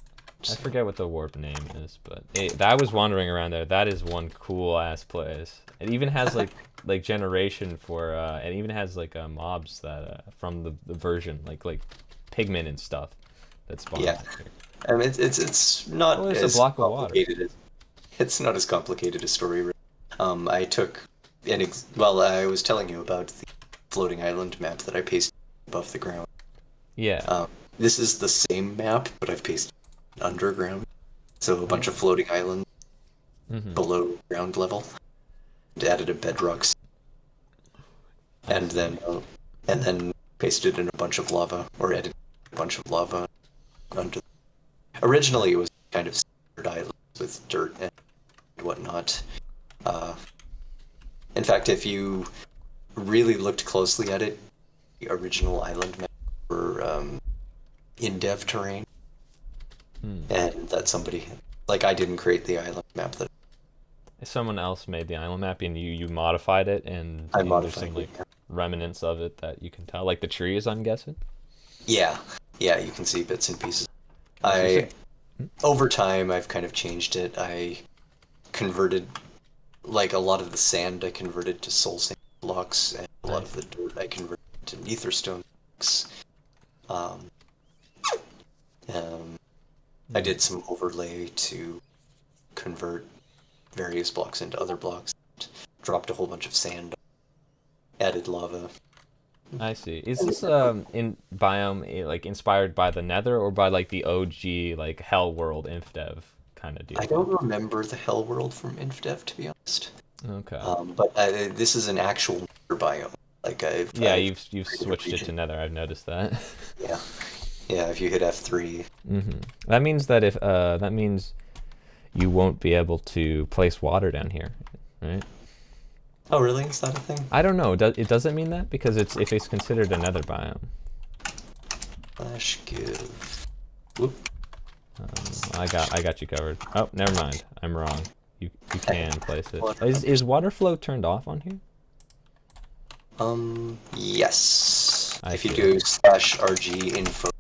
I forget what the warp name is, but that was wandering around there. That is one cool ass place. It even has like generation for it even has like mobs that from the version like pigmen and stuff that spawns Yeah. here. It's Oh, not there's a as block of water. complicated as it's not as complicated a story. Really. I took well, I was telling you about the floating island map that I pasted above the ground. Yeah. This is the same map, but I've pasted underground. So a bunch of floating islands Mm-hmm. below ground level. And added a bedrock, I and see. then pasted in a bunch of lava, or edited a bunch of lava under. Originally, it was kind of standard islands with dirt and whatnot. Uh, in fact, if you really looked closely at it, the original island map were in-dev terrain, Hmm. and that somebody, like, I didn't create the island map, that Someone else made the island map and you modified it, and I there's some modified it. like remnants of it that you can tell, like the trees, I'm guessing. Yeah, yeah, you can see bits and pieces. Oh, so you I said. Over time, I've kind of changed it. I converted, like, a lot of the sand I converted to soul sand blocks, and a lot I of the see. dirt I converted to netherstone blocks. Um, I did some overlay to convert various blocks into other blocks. Dropped a whole bunch of sand. Added lava. I see. Is this in biome like inspired by the Nether or by like the OG like Hell World Infdev kind of deal? I don't remember the Hell World from Infdev, to be honest. Okay. But this is an actual Nether biome. Like Yeah, I've you've created a switched it region. to Nether. I've noticed that. Yeah, yeah. If you hit F3, That means that if that means you won't be able to place water down here, right? oh really? Is that a thing? I don't know. It doesn't mean that because it's if it's considered another biome. Slash give. Whoop. I got you covered. Oh, never mind. I'm wrong. You can place it. Is water flow turned off on here? Yes. I If you see. do slash RG info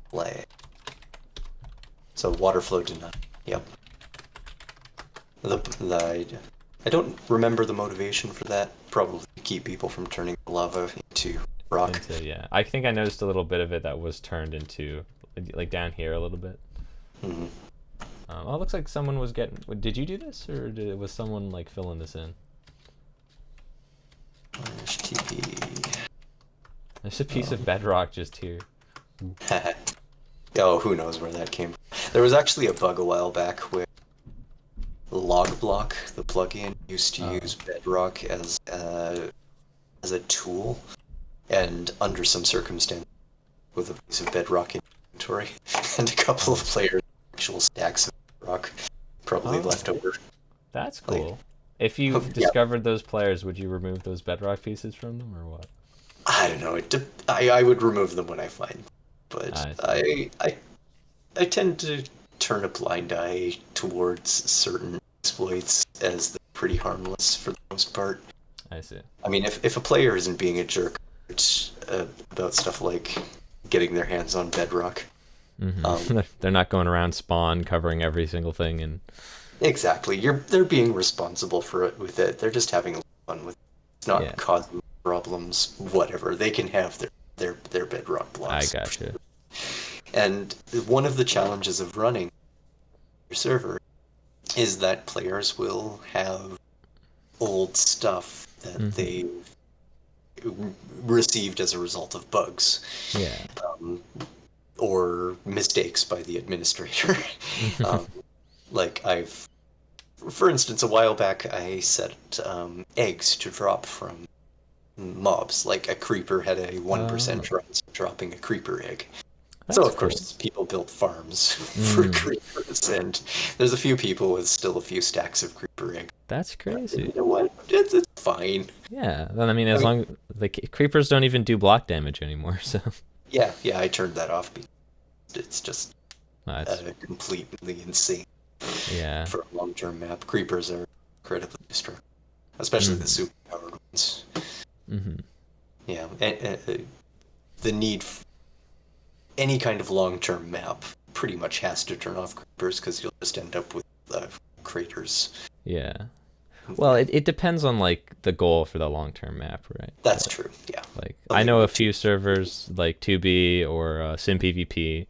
play. So water flow denied. Yep. I don't remember the motivation for that. Probably to keep people from turning lava into rock. Yeah. I think I noticed a little bit of it that was turned into like down here a little bit. Mm-hmm. Oh, it looks like someone was getting. Did you do this was someone like filling this in? Slash TP. There's a piece of bedrock just here. Oh, who knows where that came from. There was actually a bug a while back where Logblock, the plugin, used to use Bedrock as a tool, and under some circumstance, with a piece of Bedrock in inventory, and a couple of players actual stacks of Bedrock probably left over. That's cool. If you discovered those players, would you remove those bedrock pieces from them or what? I don't know. I would remove them when I find them, but I tend to turn a blind eye towards certain exploits as they're pretty harmless for the most part. I see. I mean, if a player isn't being a jerk about stuff like getting their hands on Bedrock, They're not going around spawn covering every single thing and. exactly, they're being responsible for it with it. They're just having fun with it. It's not causing problems. Whatever, they can have their Bedrock blocks. I gotcha. And one of the challenges of running your server is that players will have old stuff that they received as a result of bugs. Yeah. Or mistakes by the administrator. Like for instance, a while back I set eggs to drop from mobs. Like a creeper had a 1% chance of dropping a creeper egg. So of course people built farms for creepers, and there's a few people with still a few stacks of creeper eggs. That's crazy. You know what? It's fine. Yeah. Then I mean, as long the creepers don't even do block damage anymore, so. Yeah, I turned that off because it's just completely insane. Yeah. For a long-term map, creepers are incredibly destructive, especially the superpowered ones. Yeah, and the need. Any kind of long-term map pretty much has to turn off creepers because you'll just end up with craters. Yeah. Well, it depends on like the goal for the long-term map, right? That's true. Yeah. Like I know a few servers like 2B or SimPvP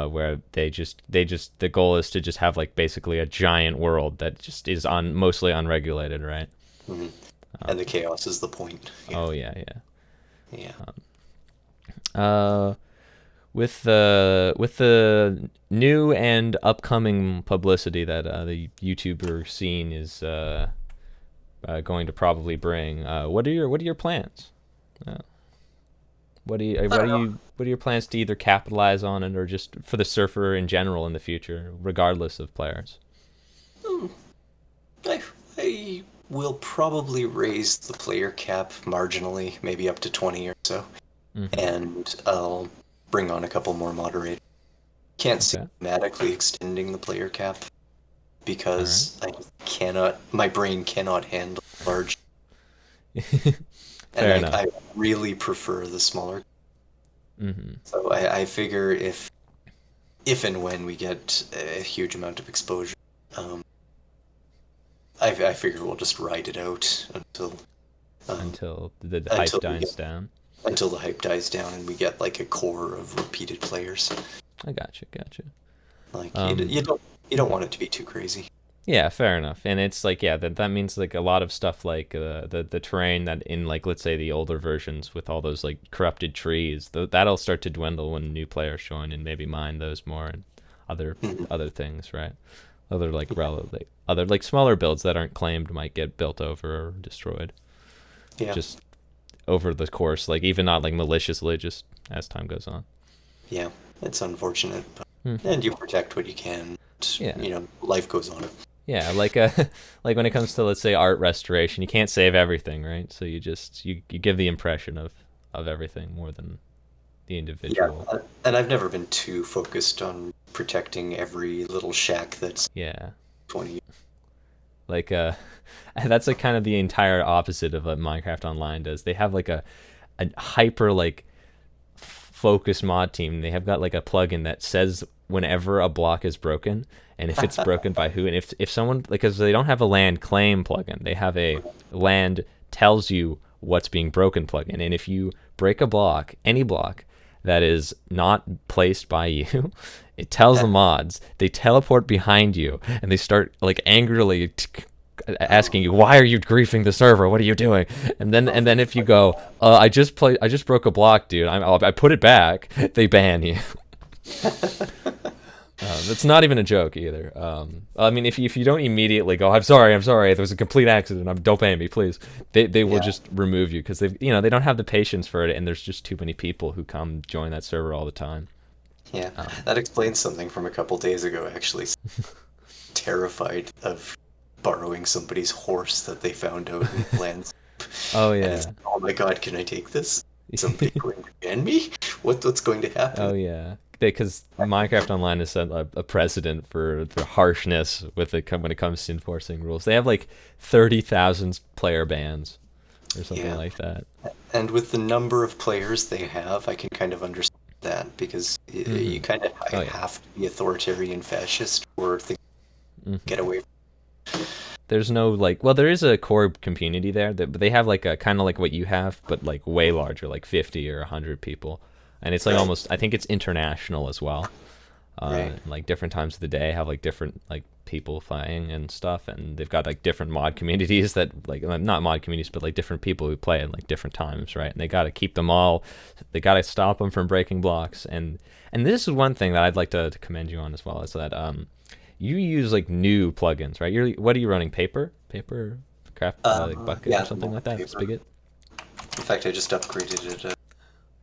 where they just the goal is to just have like basically a giant world that just is mostly unregulated, right? And the chaos is the point. Yeah. Oh yeah. With the new and upcoming publicity that the YouTuber scene is going to probably bring, what are your plans? What are your plans to either capitalize on it or just for the surfer in general in the future, regardless of players? I will probably raise the player cap marginally, maybe up to 20 or so, and I'll bring on a couple more moderators. Can't see automatically extending the player cap because my brain cannot handle large. Fair enough. I really prefer the smaller. So I figure if and when we get a huge amount of exposure, I figure we'll just ride it out until the hype dies down. until the hype dies down and we get like a core of repeated players. I gotcha. Like Um, you don't want it to be too crazy. Yeah, fair enough. And it's like, yeah, that means like a lot of stuff like the terrain that in like let's say the older versions with all those like corrupted trees, that'll start to dwindle when new players join and maybe mine those more and other Mhm. other things, right? Other like relatively other like smaller builds that aren't claimed might get built over or destroyed Yeah, just over the course, like even not like maliciously, just as time goes on. yeah, it's unfortunate, but Hmm. and you protect what you can. Yeah. You know, life goes on. Yeah, like like when it comes to let's say art restoration, you can't save everything, right? So you just you give the impression of everything more than the Yeah, individual. and I've never been too focused on protecting every little shack that's Yeah. 20. Like that's like kind of the entire opposite of what Minecraft Online does. They have like a hyper like focused mod team. They have got like a plugin that says whenever a block is broken and if it's broken by who, and if someone, because they don't have a land claim plugin, they have a land tells you what's being broken plugin, and if you break a block, any block that is not placed by you, it tells the mods, they teleport behind you and they start like angrily asking you, why are you griefing the server, what are you doing? And then if you go, I just broke a block, dude, I put it back, they ban you. That's not even a joke either. I mean, if you don't immediately go, I'm sorry, it was a complete accident, don't ban me, please. They will Yeah, just remove you because they don't have the patience for it, and there's just too many people who come join that server all the time. yeah. Um, That explains something from a couple days ago, actually. Terrified of borrowing somebody's horse that they found out in lands. oh And yeah, it's, oh my god, can I take this? Somebody going to ban me? What's going to oh happen? yeah. Because Minecraft Online has set a precedent for the harshness with it when it comes to enforcing rules. They have like 30,000 player bans or something Yeah. like that. And with the number of players they have, I can kind of understand that because Hmm. you kind of Oh yeah. have to be authoritarian fascist or things Hmm. get away. There's no like, well, there is a core community there, but they have like a kind of like what you have, but like way larger, like 50 or 100 people, and it's like Right, almost, I think it's international as well. right. Like different times of the day have like different like people playing and stuff, and they've got like different mod communities that like not mod communities, but like different people who play at like different times, right? And they got to keep them all, they got to stop them from breaking blocks, and this is one thing that I'd like to commend you on as well, is that you use like new plugins, right? What are you running? Paper craft like bucket or Yeah, something like that? paper. Spigot? In fact, I just upgraded it a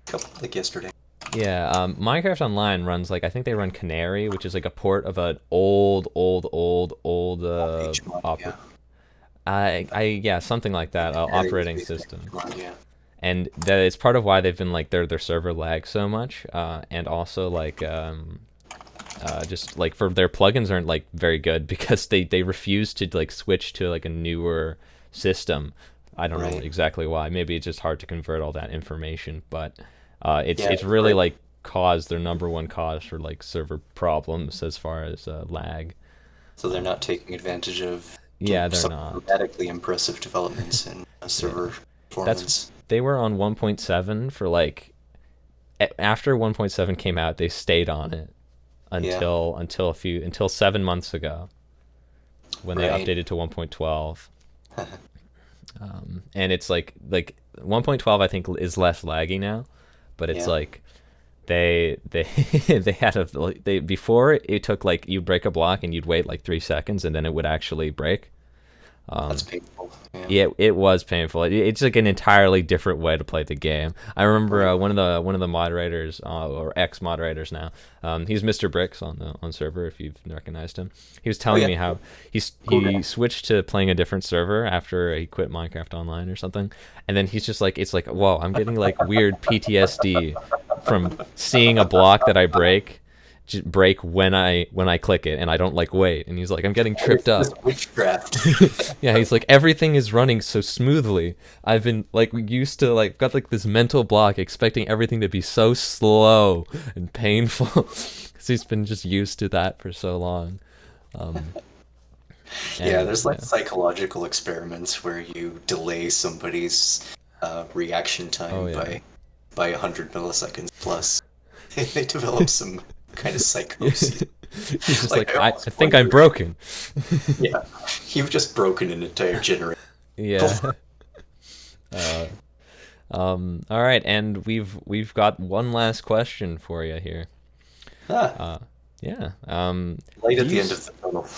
couple like yesterday. Yeah, Minecraft Online runs like, I think they run Canary, which is like a port of an old HMod, yeah. yeah, something like that, Very operating basic system, HMod, yeah. and that it's part of why they've been like their server lag so much, and also like just like for their plugins aren't like very good because they refuse to like switch to like a newer system. I don't know Right. exactly why. Maybe it's just hard to convert all that information, but Yeah, it's really right. like caused their number one cause for like server problems as far as lag. So they're not taking advantage of Yeah, they're some not. dramatically impressive developments in Yeah, server that's performance. they were on 1.7 for like after 1.7 came out, they stayed on it Yeah, until 7 months ago when they right. updated to 1.12. And it's like 1.12 I think is less laggy now, but it's Yeah, like they they had a they before it took like you'd break a block and you'd wait like 3 seconds and then it would actually break. that's Um, painful. Yeah, yeah, it was painful. It's like an entirely different way to play the game. I remember right. one of the moderators or ex moderators now. He's Mr. Bricks on server. If you've recognized him, he was Oh telling yeah, me how cool he guy. switched to playing a different server after he quit Minecraft Online or something, and then he's just like, it's like, whoa, I'm getting like weird PTSD from seeing a block that I break when I click it, and I don't like wait, and he's like, I'm getting tripped It's up. this witchcraft. Yeah, he's like, everything is running so smoothly. I've been like used to like got like this mental block expecting everything to be so slow and painful because he's been just used to that for so long. Um, Yeah, and there's like yeah, psychological experiments where you delay somebody's reaction oh time yeah, by by 100 milliseconds plus. They develop some kind of psychosis. He's just like, I almost think I'm wonder- broken. Yeah, you've just broken an entire generation. Yeah. All right, and we've got one last question for you here. Ah, Yeah. light do at the you end of the tunnel.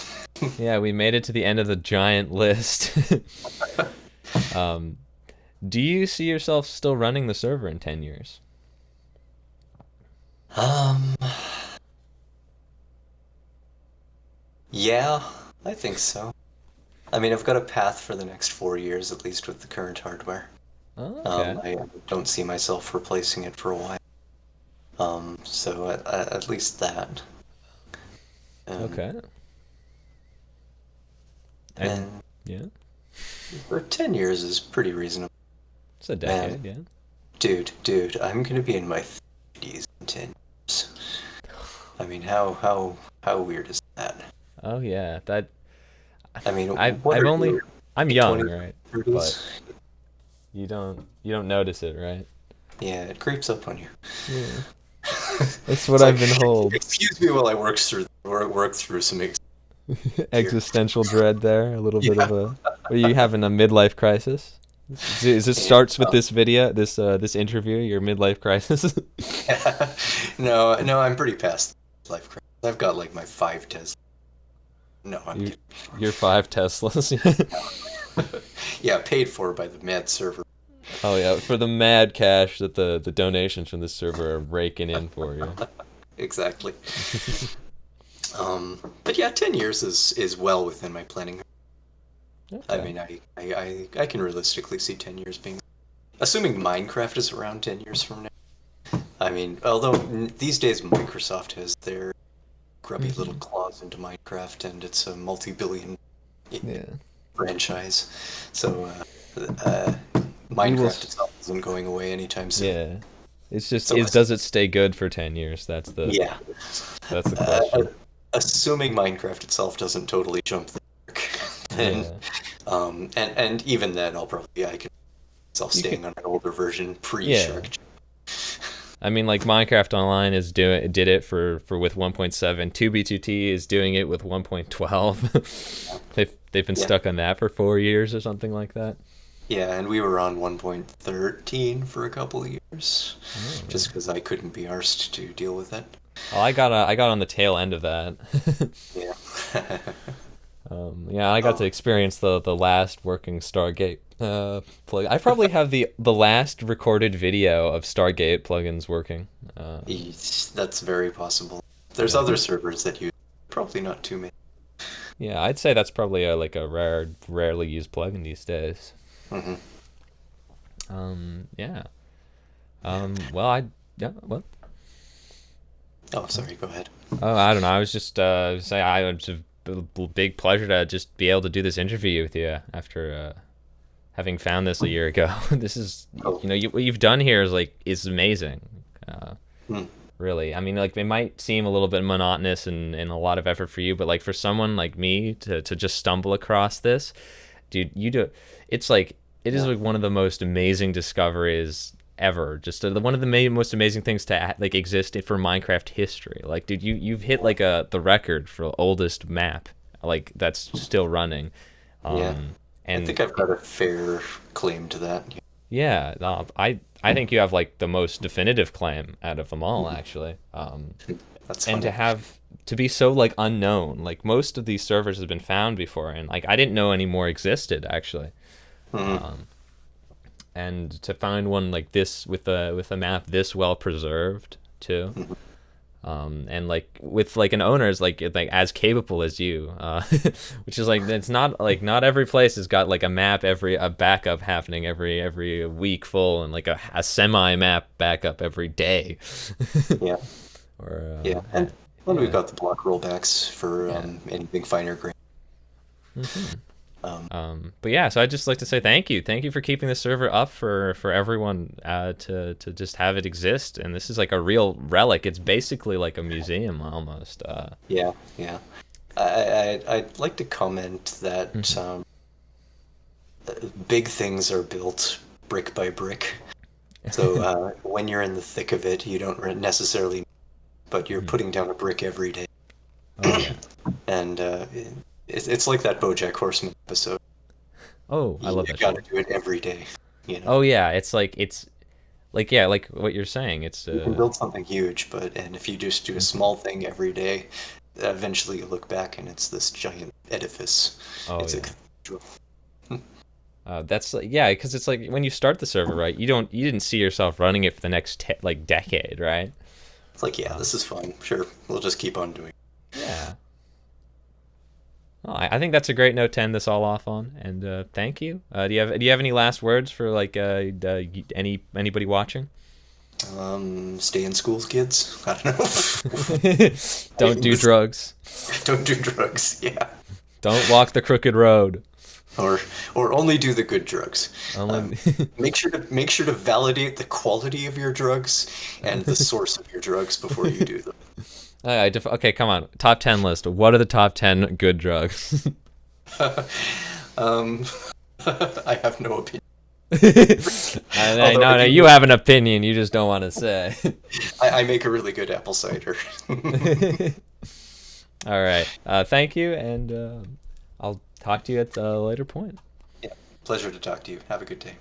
Yeah, we made it to the end of the giant list. Do you see yourself still running the server in 10 years? Um, yeah, I think so. I mean, I've got a path for the next 4 years, at least with the current hardware. Oh, okay. I don't see myself replacing it for a while. So at least that. Okay. And yeah, for 10 years is pretty reasonable. it's a decade, yeah. Dude, I'm gonna be in my 30s in 10 years. I mean, how weird is that? Oh yeah, that I mean, I've what I've are only you, I'm late young, 20s, right? 30s? But you don't notice it, right? Yeah, it creeps up on you. Yeah. That's what It's I've like, best told. excuse me while I work through some Existential dread there, a little bit yeah. of a. Are you having a midlife crisis? Is this starts with this video, this interview, your midlife crisis? No, I'm pretty past life crisis. I've got like my 5 Tesla. No, I'm You, kidding. your 5 Teslas. Yeah, paid for by the Mad server. Oh yeah, for the mad cash that the donations from this server are raking in for you. Exactly. But yeah, 10 years is well within my planning. I Okay. mean, I can realistically see 10 years being, assuming Minecraft is around 10 years from now. I mean, although these days Microsoft has their grubby little claws into Minecraft, and it's a multi-billion Yeah. franchise. So We will. Minecraft itself isn't going away anytime soon. Yeah. It's just, So does it stay good for 10 years? That's the yeah, question. assuming Minecraft itself doesn't totally jump the shark, then Yeah. and even then I can see myself You staying can, on an older version yeah. pre-shark. I mean, like MinecraftOnline did it for with 1.7. 2B2T is doing it with 1.12. They've been Yeah. stuck on that for 4 years or something like that. Yeah, and we were on 1.13 for a couple of years, Oh. just because I couldn't be arsed to deal with it. Oh, I got on the tail end of that. Yeah. Yeah, I got to experience the last working Stargate plug. I probably have the last recorded video of Stargate plugins working. That's very possible. There's Yeah. other servers that use, probably not too many. Yeah, I'd say that's probably a rarely used plugin these days. Hmm. Yeah. Well, yeah. What? Oh, sorry, go ahead. Oh, I don't know. I was just saying it's a big pleasure to just be able to do this interview with you after having found this a year ago. This is, Oh. what you've done here is amazing. Hmm. Really. I mean, like, it might seem a little bit monotonous and a lot of effort for you, but like for someone like me to just stumble across this, dude, it's like, it is like one of the most amazing discoveries ever. Just one of the most amazing things to like exist for Minecraft history. Like, dude, you've hit like the record for oldest map, like that's still running. Yeah. And I think I've got a fair claim to that. yeah, no, I think you have like the most definitive claim out of them all, actually. That's And funny. to be so like unknown, like most of these servers have been found before, and like I didn't know any more existed actually. Mhm. And to find one like this with a map this well preserved too, and like with like an owner is like as capable as you, which is like it's not every place has got like a backup happening every week full, and like a semi map backup every day. Yeah. Or Yeah. And then yeah. we've got the block rollbacks for Yeah. anything finer grain. But yeah, so I'd just like to say thank you for keeping the server up for everyone to just have it exist. And this is like a real relic. It's basically like a museum almost. Yeah, yeah. I'd like to comment that big things are built brick by brick. So when you're in the thick of it, you don't necessarily, but you're Hmm. putting down a brick every day. Oh yeah. And it's like that BoJack Horseman episode. Oh, I You love that gotta show. do it every day, you know? Oh yeah, it's like yeah, like what you're saying. It's You can build something huge, and if you just do a Mhm. small thing every day, eventually you look back and it's this giant edifice. Oh It's a yeah. cathedral. That's yeah, because it's like when you start the server, right? You didn't see yourself running it for the next like decade, right? It's like, yeah, Uh, this is fun. Sure, we'll just keep on doing it. yeah. Well, I think that's a great note to end this all off on. And thank you. Do you have any last words for like anybody watching? Stay in schools, kids. I don't know. Don't do drugs. Don't do drugs. Yeah. Don't walk the crooked road. Or only do the good drugs. Um, Only. make sure to validate the quality of your drugs and the source of your drugs before you do them. Okay, come on. Top 10 list. What are the top 10 good drugs? um, I have no opinion. Although I No, do you make, have an opinion. You just don't want to say. I make a really good apple cider. All right. Thank you, and I'll talk to you at a later point. Yeah, pleasure to talk to you. Have a good day.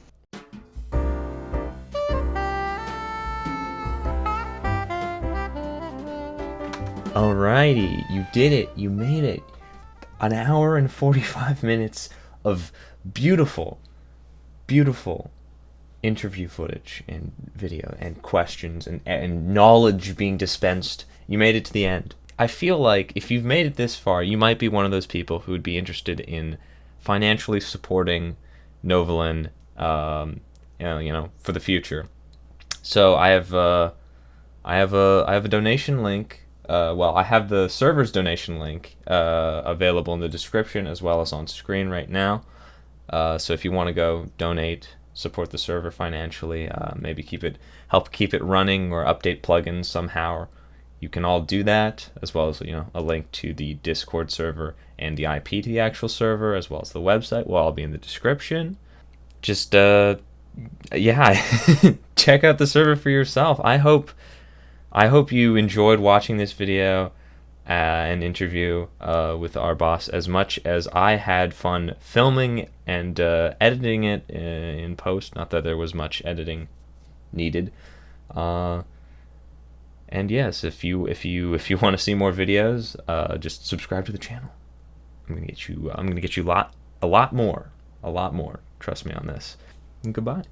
Alrighty, you did it. You made it. An hour and 45 minutes of beautiful, beautiful interview footage and video and questions and knowledge being dispensed. You made it to the end. I feel like if you've made it this far, you might be one of those people who would be interested in financially supporting Novylen, for the future. So I have a donation link. I have the server's donation link available in the description as well as on screen right now. So if you want to go donate, support the server financially, maybe help keep it running or update plugins somehow, you can all do that, as well as a link to the Discord server and the IP to the actual server, as well as the website will all be in the description. Just yeah, check out the server for yourself. I hope you enjoyed watching this video and interview with our boss as much as I had fun filming and editing it in post. Not that there was much editing needed. And yes, if you want to see more videos, just subscribe to the channel. I'm gonna get you a lot more. Trust me on this. And goodbye.